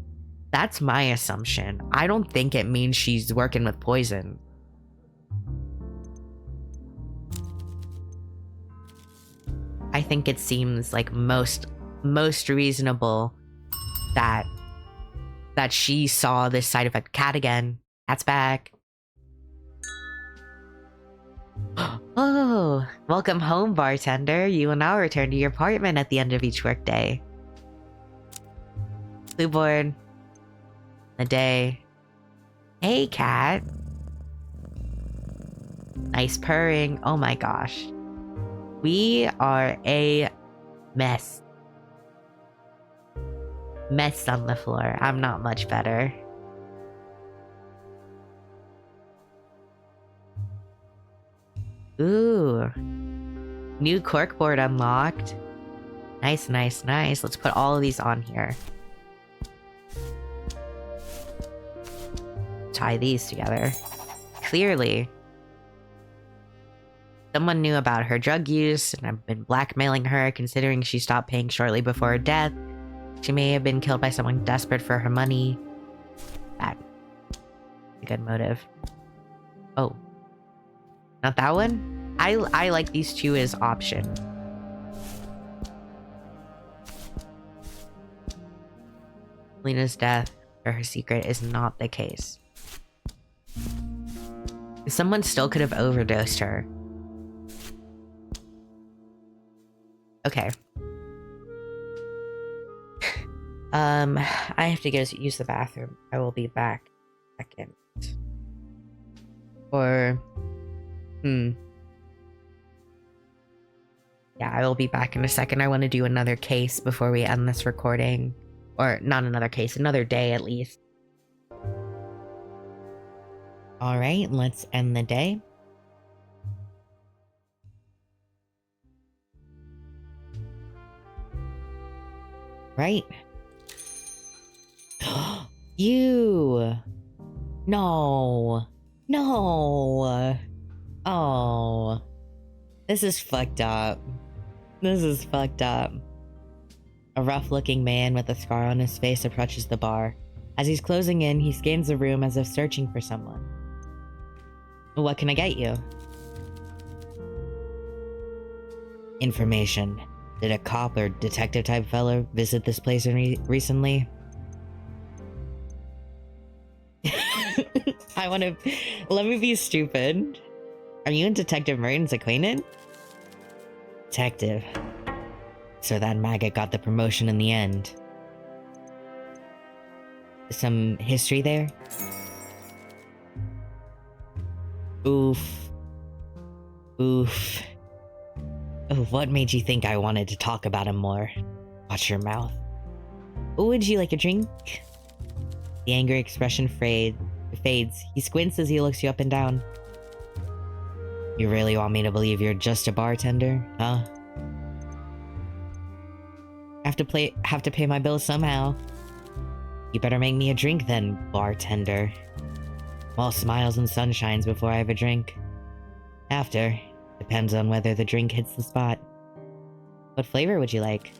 That's my assumption. I don't think it means she's working with poison. I think it seems like most reasonable that she saw this side effect. Cat again. Cat's back. Oh, welcome home, bartender. You will now return to your apartment at the end of each workday. Blue board. A day. Hey, cat. Nice purring. Oh my gosh. We are a mess. Mess on the floor. I'm not much better. Ooh. New corkboard unlocked. Nice, nice, nice. Let's put all of these on here. Tie these together. Clearly, someone knew about her drug use and have been blackmailing her, considering she stopped paying shortly before her death. She may have been killed by someone desperate for her money. That's a good motive. Oh. Not that one? I like these two as option. Lena's death or her secret is not the case. Someone still could have overdosed her. Okay. I have to go use the bathroom. I will be back in a second. Or... Yeah, I will be back in a second. I want to do another case before we end this recording. Or, not another case, another day at least. Alright, let's end the day. Right. You! No! No! Oh. This is fucked up. This is fucked up. A rough-looking man with a scar on his face approaches the bar. As he's closing in, he scans the room as if searching for someone. What can I get you? Information. Did a cop or detective type fellow visit this place recently? Let me be stupid. Are you and Detective Merton's acquainted? Detective. So that maggot got the promotion in the end. Some history there? Oof. Oof. Oh, what made you think I wanted to talk about him more? Watch your mouth. Would you like a drink? The angry expression fades. He squints as he looks you up and down. You really want me to believe you're just a bartender, huh? Have to pay my bills somehow. You better make me a drink then, bartender. All smiles and sunshines before I have a drink. After, depends on whether the drink hits the spot. What flavor would you like?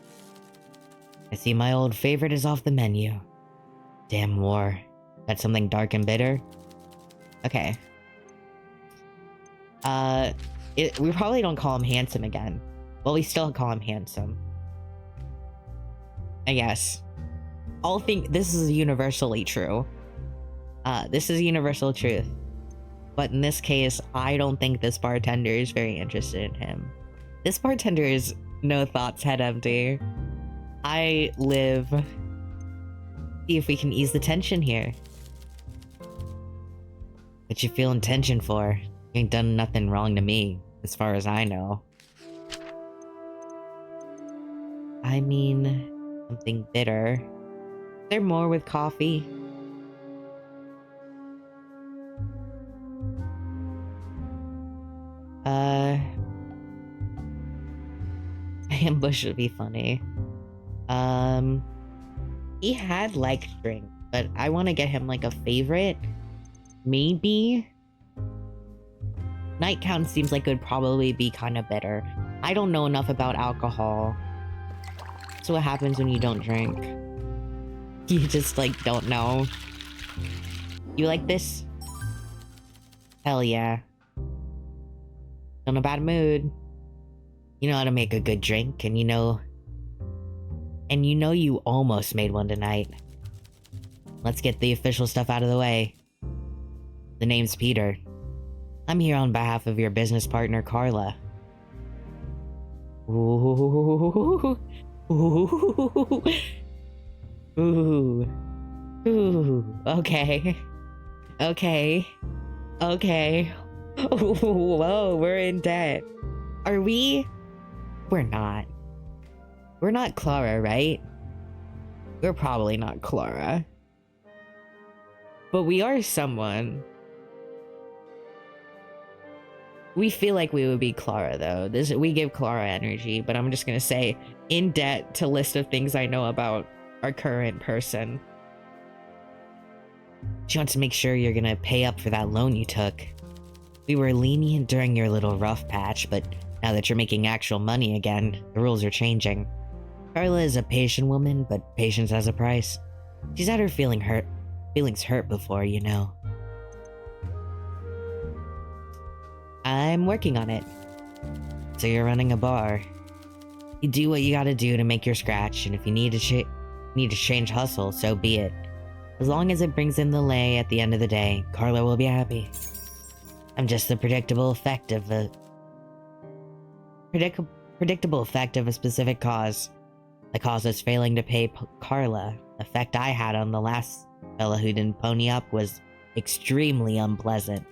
I see my old favorite is off the menu. Damn war. That's something dark and bitter? Okay. We probably don't call him handsome again. Well, we still call him handsome. I guess. This is universally true. This is universal truth. But in this case, I don't think this bartender is very interested in him. This bartender is no thoughts, head empty. I live. See if we can ease the tension here. What you feeling tension for? You ain't done nothing wrong to me, as far as I know. I mean, something bitter. Is there more with coffee? Ambush would be funny. He had liked drink, but I want to get him like a favorite. Maybe? Night Count seems like it would probably be kind of bitter. I don't know enough about alcohol. So what happens when you don't drink? You just like don't know. You like this? Hell yeah. In a bad mood. You know how to make a good drink, and you know you almost made one tonight. Let's get the official stuff out of the way. The name's Peter. I'm here on behalf of your business partner, Carla. Ooh. Ooh. Ooh. Ooh. Okay. Okay. Okay. Whoa, we're in debt. Are we? We're not. We're not Clara, right? We're probably not Clara. But we are someone. We feel like we would be Clara, though. We give Clara energy, but I'm just gonna say, in debt to list of things I know about our current person. She wants to make sure you're gonna pay up for that loan you took. We were lenient during your little rough patch, but now that you're making actual money again, the rules are changing. Carla is a patient woman, but patience has a price. She's had her feelings hurt before, you know. I'm working on it. So you're running a bar. You do what you gotta do to make your scratch, and if you need to change hustle, so be it. As long as it brings in the lay at the end of the day, Carla will be happy. I'm just the predictable effect of a specific cause. The cause was failing to pay Carla. The effect I had on the last fella who didn't pony up was extremely unpleasant.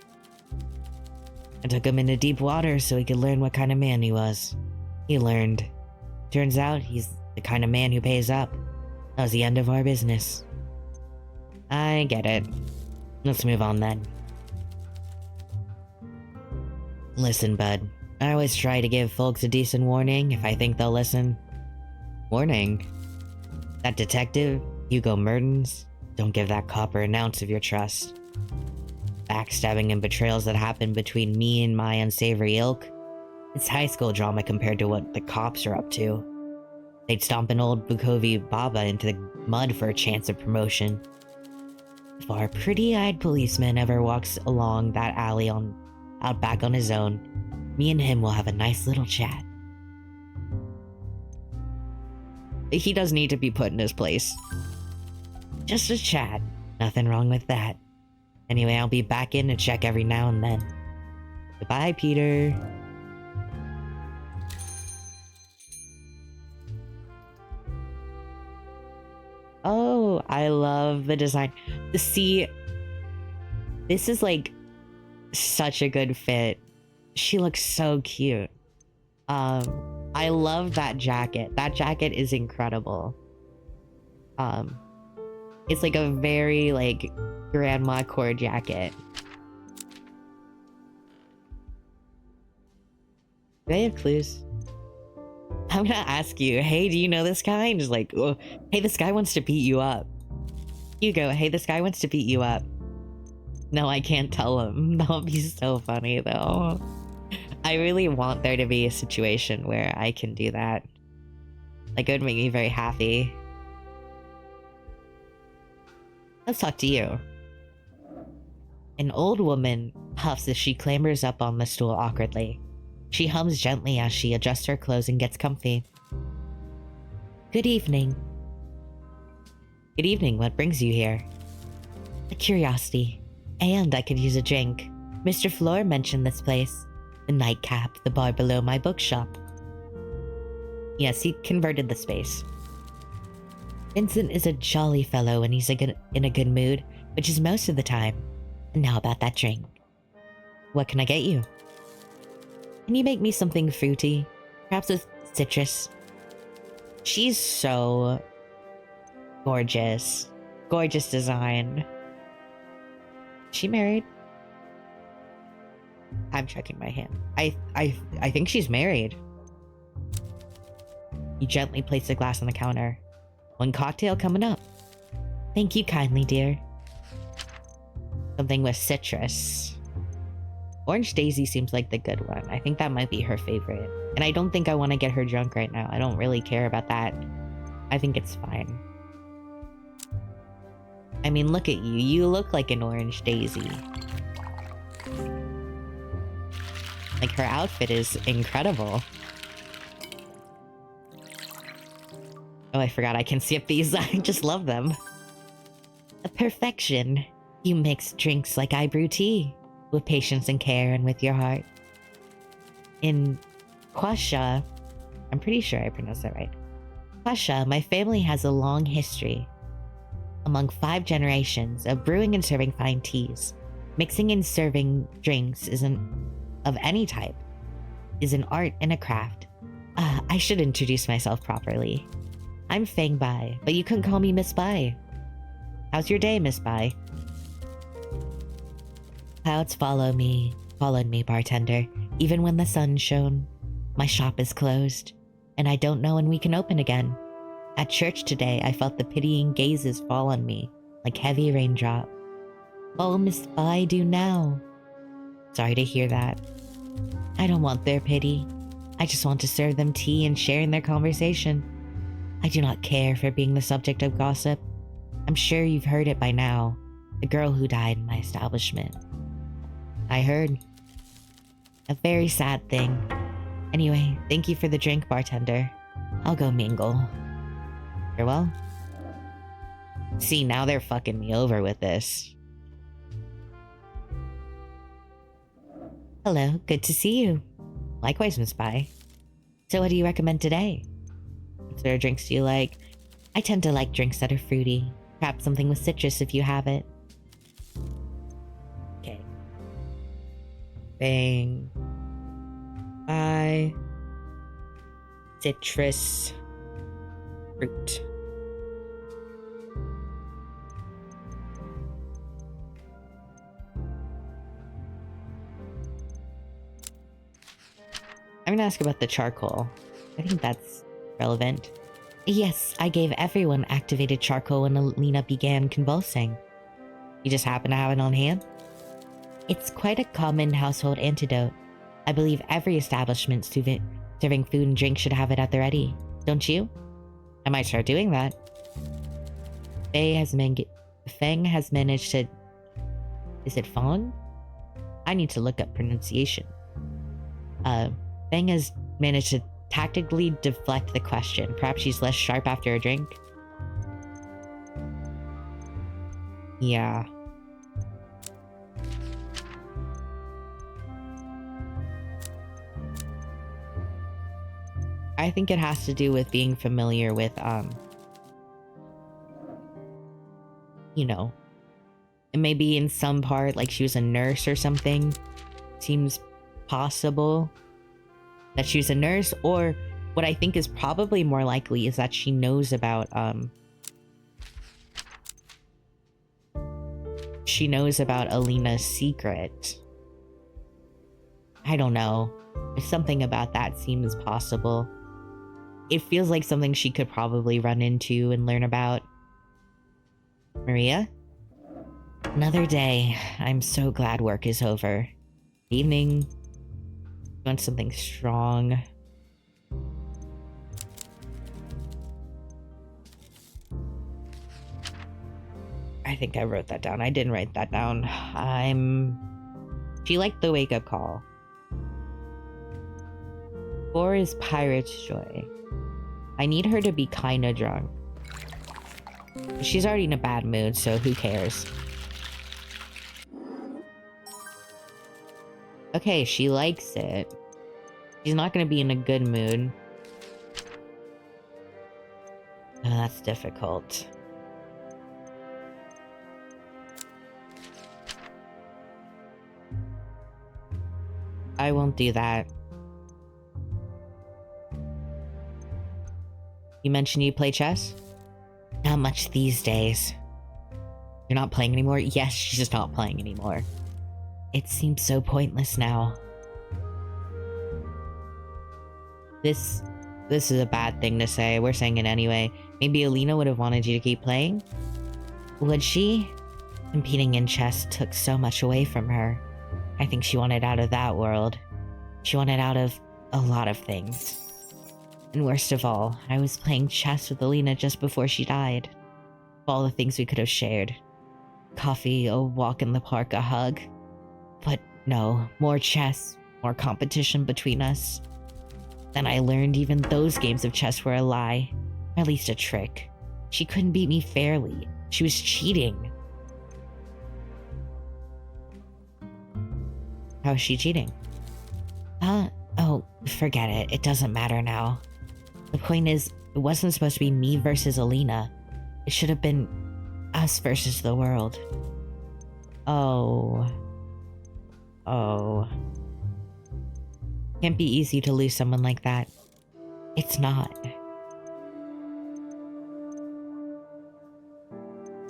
I took him into deep water so he could learn what kind of man he was. He learned. Turns out he's the kind of man who pays up. That was the end of our business. I get it. Let's move on then. Listen, bud. I always try to give folks a decent warning if I think they'll listen. Warning? That detective, Hugo Mertens, don't give that copper an ounce of your trust. Backstabbing and betrayals that happen between me and my unsavory ilk, it's high school drama compared to what the cops are up to. They'd stomp an old Bukovi Baba into the mud for a chance of promotion. If our pretty-eyed policeman ever walks along that alley out back on his own, me and him will have a nice little chat. He does need to be put in his place. Just a chat. Nothing wrong with that. Anyway, I'll be back in to check every now and then. Goodbye, Peter. Oh, I love the design. See, this is like such a good fit. She looks so cute. I love that jacket. That jacket is incredible. It's like a very, like, grandma core jacket. Do they have clues? I'm gonna ask you, hey, do you know this guy? And just like, oh, hey, this guy wants to beat you up. You go, hey, this guy wants to beat you up. No, I can't tell him. That would be so funny, though. I really want there to be a situation where I can do that. Like, it would make me very happy. Let's talk to you. An old woman puffs as she clambers up on the stool awkwardly. She hums gently as she adjusts her clothes and gets comfy. Good evening. Good evening, what brings you here? A curiosity. And I could use a drink. Mr. Fleur mentioned this place. The nightcap, the bar below my bookshop. Yes, he converted the space. Vincent is a jolly fellow when he's in a good mood, which is most of the time. And now about that drink. What can I get you? Can you make me something fruity? Perhaps with citrus? She's so gorgeous. Gorgeous design. Is she married? I'm checking my hand. I think she's married. You gently place the glass on the counter. One cocktail coming up. Thank you kindly, dear. Something with citrus. Orange Daisy seems like the good one. I think that might be her favorite. And I don't think I want to get her drunk right now. I don't really care about that. I think it's fine. I mean, look at you. You look like an Orange Daisy. Like, her outfit is incredible. Oh, I forgot I can skip these. I just love them. A perfection. You mix drinks like I brew tea. With patience and care and with your heart. In Kwasha, I'm pretty sure I pronounced that right. Kwasha, my family has a long history. Among 5 generations of brewing and serving fine teas. Mixing and serving drinks of any type is an art and a craft. I should introduce myself properly. I'm Fang Bai, but you can call me Miss Bai. How's your day, Miss Bai? Clouds followed me, bartender, even when the sun shone. My shop is closed, and I don't know when we can open again. At church today, I felt the pitying gazes fall on me, like heavy raindrop. Oh, Miss Bai, do now. Sorry to hear that. I don't want their pity. I just want to serve them tea and share in their conversation. I do not care for being the subject of gossip. I'm sure you've heard it by now. The girl who died in my establishment. I heard. A very sad thing. Anyway, thank you for the drink, bartender. I'll go mingle. Farewell. See, now they're fucking me over with this. Hello, good to see you. Likewise, Miss Bai. So what do you recommend today? What sort of drinks do you like? I tend to like drinks that are fruity. Perhaps something with citrus if you have it. Okay. Bang. Bye. Citrus. Fruit. I'm gonna ask about the charcoal. I think that's relevant. Yes, I gave everyone activated charcoal when Alina began convulsing. You just happen to have it on hand? It's quite a common household antidote. I believe every establishment serving food and drink should have it at the ready. Don't you? I might start doing that. Feng has managed to... Is it Fong? I need to look up pronunciation. Feng has managed to tactically deflect the question. Perhaps she's less sharp after a drink? Yeah. I think it has to do with being familiar with, you know, and maybe in some part, like she was a nurse or something. Seems possible that she was a nurse, or what I think is probably more likely is that she knows about, she knows about Alina's secret. I don't know. Something about that seems possible. It feels like something she could probably run into and learn about. Maria? Another day. I'm so glad work is over. Evening. Want something strong. I think I wrote that down. I didn't write that down. She liked the wake-up call. 4 is Pirate's Joy. I need her to be kinda drunk. She's already in a bad mood, so who cares? Okay, she likes it. She's not gonna be in a good mood. Oh, that's difficult. I won't do that. You mentioned you play chess? Not much these days. You're not playing anymore? Yes, she's just not playing anymore. It seems so pointless now. This is a bad thing to say. We're saying it anyway. Maybe Alina would have wanted you to keep playing? Would she? Competing in chess took so much away from her. I think she wanted out of that world. She wanted out of a lot of things. And worst of all, I was playing chess with Alina just before she died. All the things we could have shared. Coffee, a walk in the park, a hug. But no, more chess, more competition between us. Then I learned even those games of chess were a lie. Or at least a trick. She couldn't beat me fairly. She was cheating. How is she cheating? Oh, forget it. It doesn't matter now. The point is, it wasn't supposed to be me versus Alina. It should have been us versus the world. Oh. Can't be easy to lose someone like that. It's not.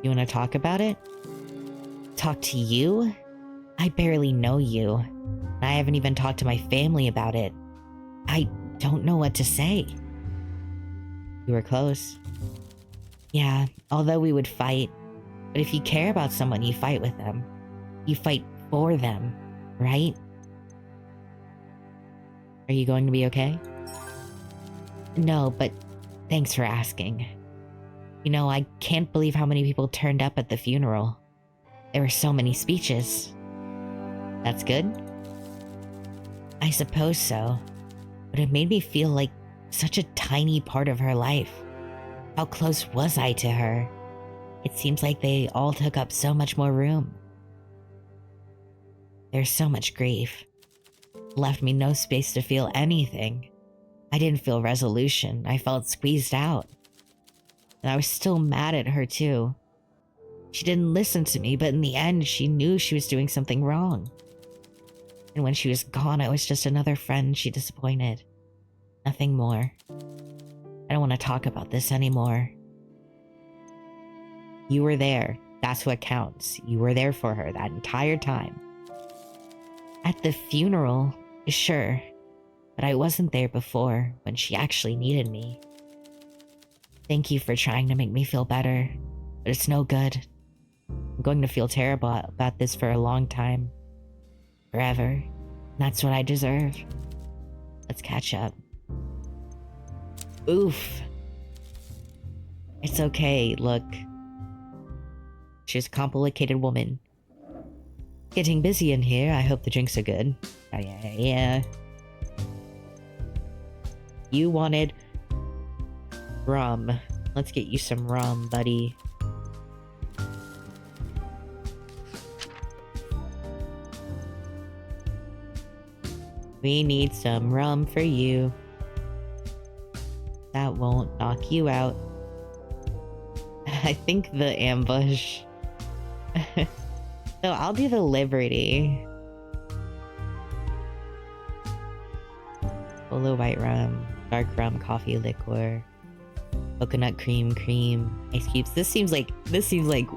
You want to talk about it? Talk to you? I barely know you. And I haven't even talked to my family about it. I don't know what to say. You were close. Yeah, although we would fight. But if you care about someone, you fight with them. You fight for them, right? Are you going to be okay? No, but thanks for asking. You know, I can't believe how many people turned up at the funeral. There were so many speeches. That's good? I suppose so. But it made me feel like such a tiny part of her life. How close was I to her? It seems like they all took up so much more room. There's so much grief. Left me no space to feel anything. I didn't feel resolution. I felt squeezed out. And I was still mad at her too. She didn't listen to me, but in the end, she knew she was doing something wrong. And when she was gone, I was just another friend she disappointed. Nothing more. I don't want to talk about this anymore. You were there. That's what counts. You were there for her that entire time. At the funeral, sure. But I wasn't there before, when she actually needed me. Thank you for trying to make me feel better, but it's no good. I'm going to feel terrible about this for a long time. Forever. That's what I deserve. Let's catch up. Oof. It's okay, look. She's a complicated woman. Getting busy in here. I hope the drinks are good. Yeah. You wanted rum. Let's get you some rum, buddy. We need some rum for you. That won't knock you out. I think the ambush. So I'll do the Liberty. Full of white rum, dark rum, coffee, liqueur. Coconut cream, ice cubes. This seems like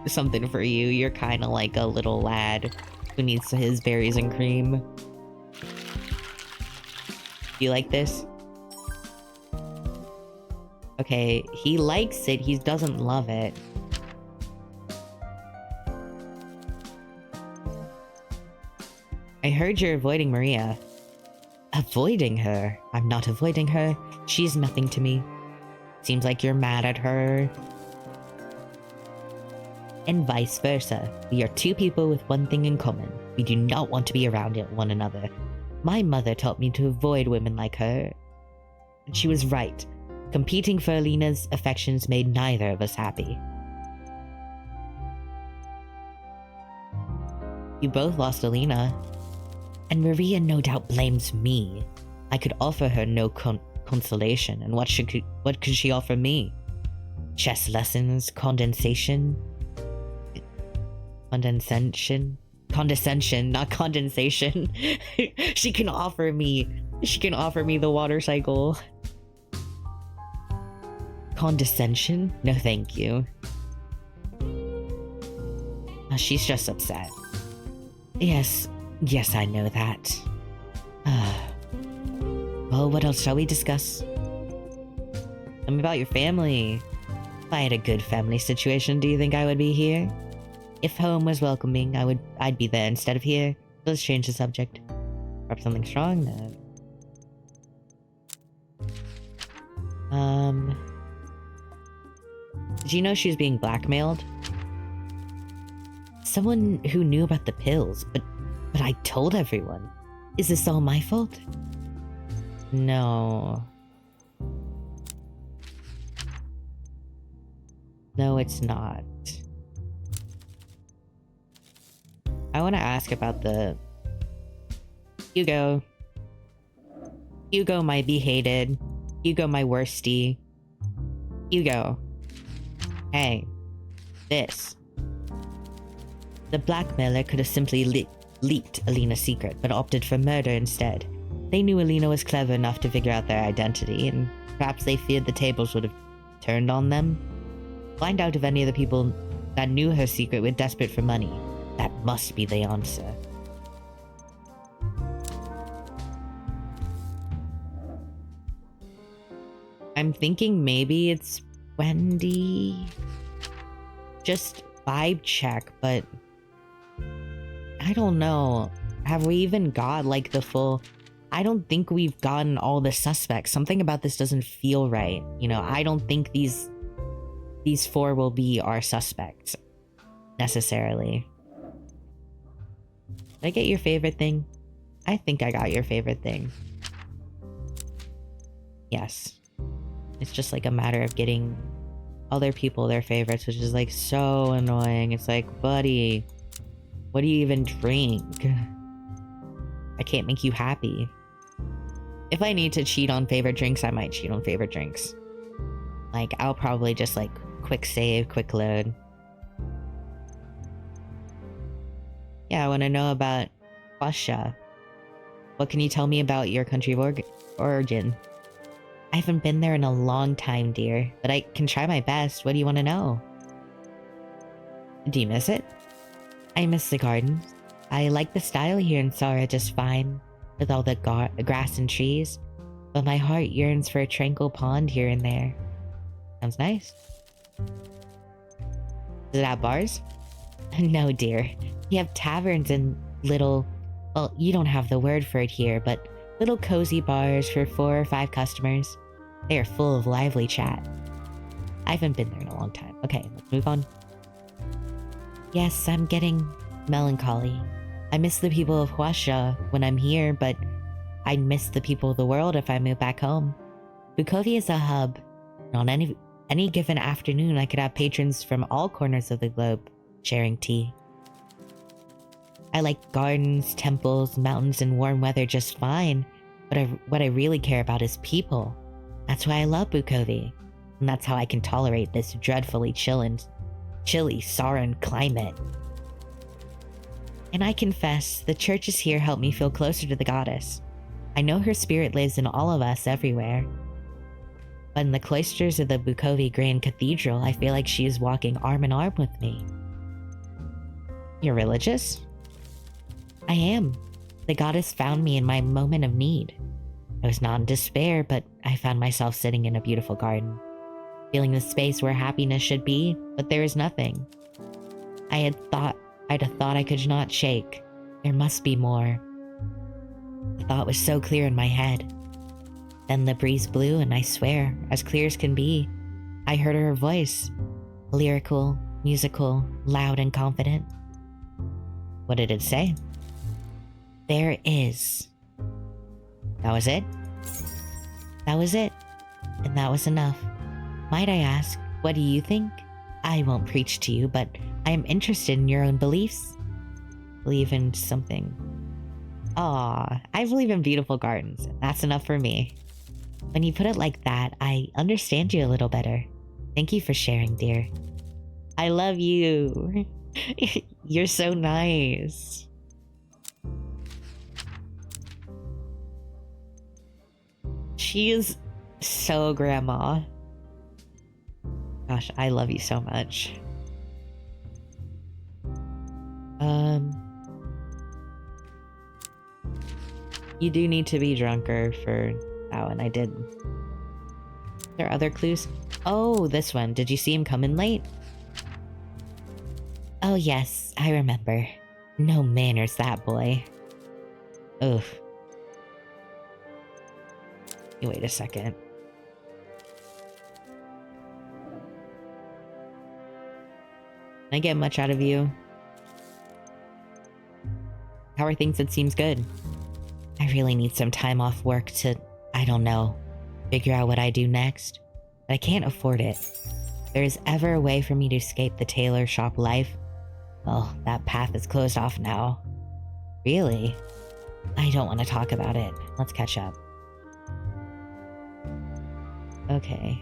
something for you. You're kind of like a little lad who needs his berries and cream. You like this? Okay, he likes it. He doesn't love it. I heard you're avoiding Maria. Avoiding her? I'm not avoiding her. She's nothing to me. Seems like you're mad at her. And vice versa. We are two people with one thing in common. We do not want to be around one another. My mother taught me to avoid women like her. And she was right. Competing for Alina's affections made neither of us happy. You both lost Alina. And Maria no doubt blames me. I could offer her no consolation, and what could she offer me? Chess lessons, condescension, not condensation. She can offer me the water cycle. Condescension? No thank you. She's just upset. Yes, I know that. Well, what else shall we discuss? Tell me about your family. If I had a good family situation, do you think I would be here? If home was welcoming, I'd be there instead of here. Let's change the subject. Perhaps something strong then. Did you know she was being blackmailed? Someone who knew about the pills, but I told everyone. Is this all my fault? No. No, it's not. I want to ask about the... Hugo, my be-hated. Hugo, my worstie. Hugo. Hey. This. The blackmailer could have simply leaked Alina's secret, but opted for murder instead. They knew Alina was clever enough to figure out their identity, and perhaps they feared the tables would have turned on them. Find out if any of the people that knew her secret were desperate for money. That must be the answer. I'm thinking maybe it's Wendy. Just vibe check, but I don't know. Have we even got like the full... I don't think we've gotten all the suspects. Something about this doesn't feel right. You know, I don't think these four will be our suspects necessarily. Did I get your favorite thing? I think I got your favorite thing. Yes. It's just like a matter of getting other people their favorites, which is like so annoying. It's like, buddy, what do you even drink? I can't make you happy. If I need to cheat on favorite drinks, I might cheat on favorite drinks. Like, I'll probably just like quick save, quick load. Yeah, I want to know about Russia. What can you tell me about your country of origin? I haven't been there in a long time, dear, but I can try my best. What do you want to know? Do you miss it? I miss the gardens. I like the style here in Sara just fine, with all the grass and trees, but my heart yearns for a tranquil pond here and there. Sounds nice. Does it have bars? No, dear. We have taverns and little... Well, you don't have the word for it here, but little cozy bars for 4 or 5 customers. They are full of lively chat. I haven't been there in a long time. Okay, let's move on. Yes, I'm getting melancholy. I miss the people of Huasha when I'm here, but I'd miss the people of the world if I move back home. Bukovia is a hub, and on any given afternoon I could have patrons from all corners of the globe sharing tea. I like gardens, temples, mountains, and warm weather just fine, but what I really care about is people. That's why I love Bukovia, and that's how I can tolerate this dreadfully chilly Saran climate. And I confess, the churches here help me feel closer to the goddess. I know her spirit lives in all of us everywhere. But in the cloisters of the Bukovi Grand Cathedral, I feel like she is walking arm in arm with me. You're religious? I am. The goddess found me in my moment of need. I was not in despair, but I found myself sitting in a beautiful garden, feeling the space where happiness should be, but there is nothing. I'd a thought I could not shake. There must be more. The thought was so clear in my head. Then the breeze blew, and I swear, as clear as can be, I heard her voice. Lyrical, musical, loud and confident. What did it say? There is. That was it? That was it. And that was enough. Might I ask, what do you think? I won't preach to you, but I am interested in your own beliefs. Believe in something. Aw, I believe in beautiful gardens. That's enough for me. When you put it like that, I understand you a little better. Thank you for sharing, dear. I love you. You're so nice. She is so grandma. Gosh, I love you so much. You do need to be drunker for that one. I did. There are other clues? Oh, this one. Did you see him come in late? Oh yes, I remember. No manners, that boy. Oof. Wait a second. Can I get much out of you? How are things? It seems good. I really need some time off work to, I don't know, figure out what I do next. But I can't afford it. If there is ever a way for me to escape the tailor shop life, well, that path is closed off now. Really? I don't want to talk about it. Let's catch up. Okay.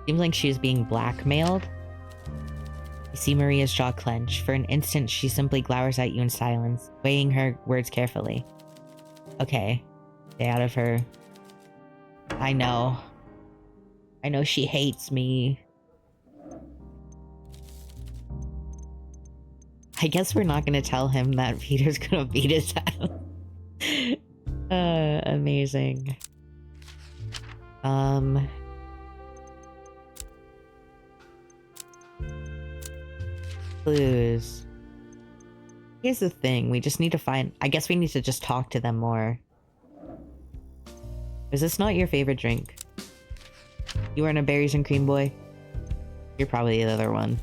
Seems like she's being blackmailed. You see Maria's jaw clench. For an instant, she simply glowers at you in silence, weighing her words carefully. Okay. Stay out of her. I know. I know she hates me. I guess we're not gonna tell him that Peter's gonna beat his ass. Amazing. Clues. Here's the thing, we just need to find... I guess we need to just talk to them more. Is this not your favorite drink? You weren't a berries and cream boy? You're probably the other one.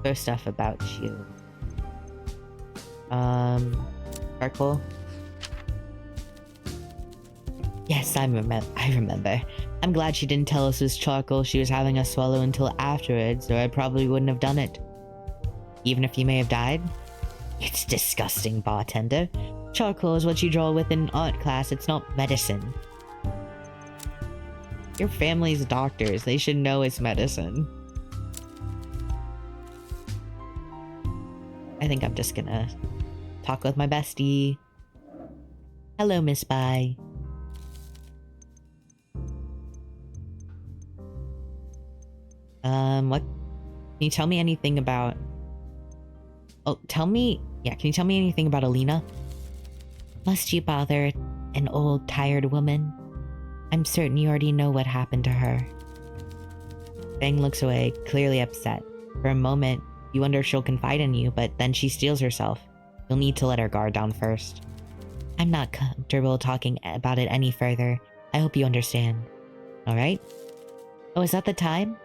There's stuff about you. Charcoal? Yes, I remember. I'm glad she didn't tell us it was charcoal she was having us swallow until afterwards, or I probably wouldn't have done it. Even if you may have died? It's disgusting, bartender. Charcoal is what you draw with in art class, it's not medicine. Your family's doctors, they should know it's medicine. I think I'm just gonna talk with my bestie. Hello, Miss Bai. What? Can you tell me anything about... Oh, can you tell me anything about Alina? Must you bother an old, tired woman? I'm certain you already know what happened to her. Fang looks away, clearly upset. For a moment, you wonder if she'll confide in you, but then she steels herself. You'll need to let her guard down first. I'm not comfortable talking about it any further. I hope you understand. Alright? Oh, is that the time?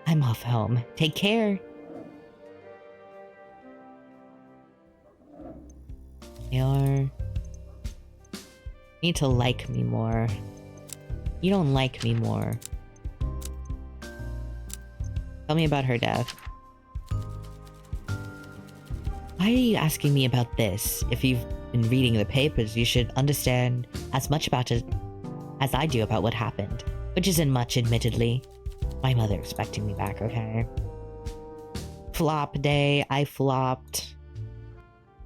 I'm off home. Take care. You need to like me more. You don't like me more. Tell me about her death. Why are you asking me about this? If you've been reading the papers, you should understand as much about it as I do about what happened. Which isn't much, admittedly. My mother expecting me back, okay? Flop day, I flopped.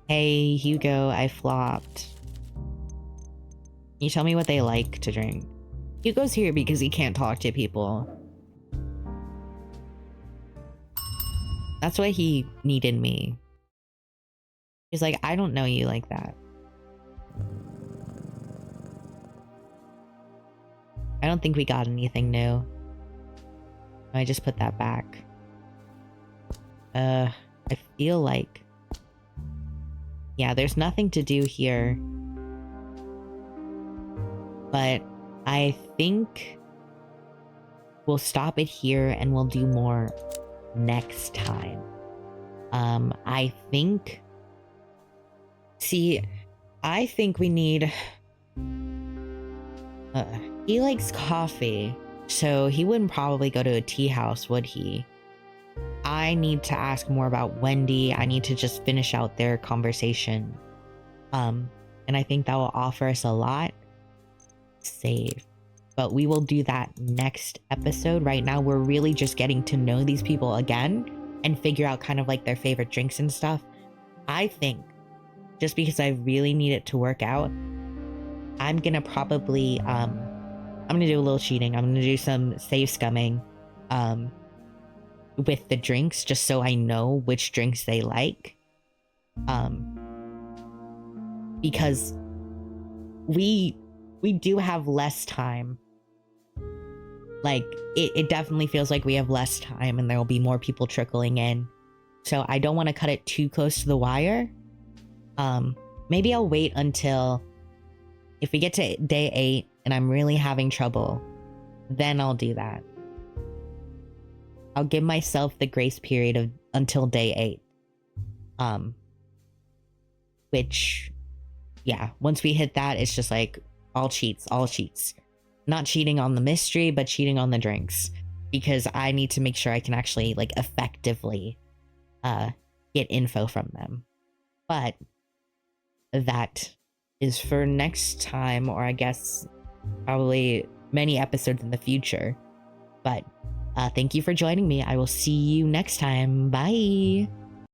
Hey, Hugo, I flopped. Can you tell me what they like to drink? Hugo's here because he can't talk to people. That's why he needed me. He's like, I don't know you like that. I don't think we got anything new. I just put that back. I feel like... Yeah, there's nothing to do here. But I think we'll stop it here and we'll do more next time. I think... See, I think we need... he likes coffee, so he wouldn't probably go to a tea house, would he? I need to ask more about Wendy. I need to just finish out their conversation. And I think that will offer us a lot. Save. But we will do that next episode. Right now, we're really just getting to know these people again and figure out kind of like their favorite drinks and stuff. I think, just because I really need it to work out, I'm gonna probably, I'm gonna do a little cheating. I'm gonna do some save scumming, with the drinks, just so I know which drinks they like. Because we do have less time. Like, it definitely feels like we have less time and there will be more people trickling in. So I don't want to cut it too close to the wire. Maybe I'll wait until if we get to day 8 and I'm really having trouble, then I'll do that. I'll give myself the grace period of until day 8. Which, yeah, once we hit that, it's just like all cheats. Not cheating on the mystery, but cheating on the drinks. Because I need to make sure I can actually, like, effectively get info from them. But that is for next time, or I guess probably many episodes in the future. But thank you for joining me. I will see you next time. Bye.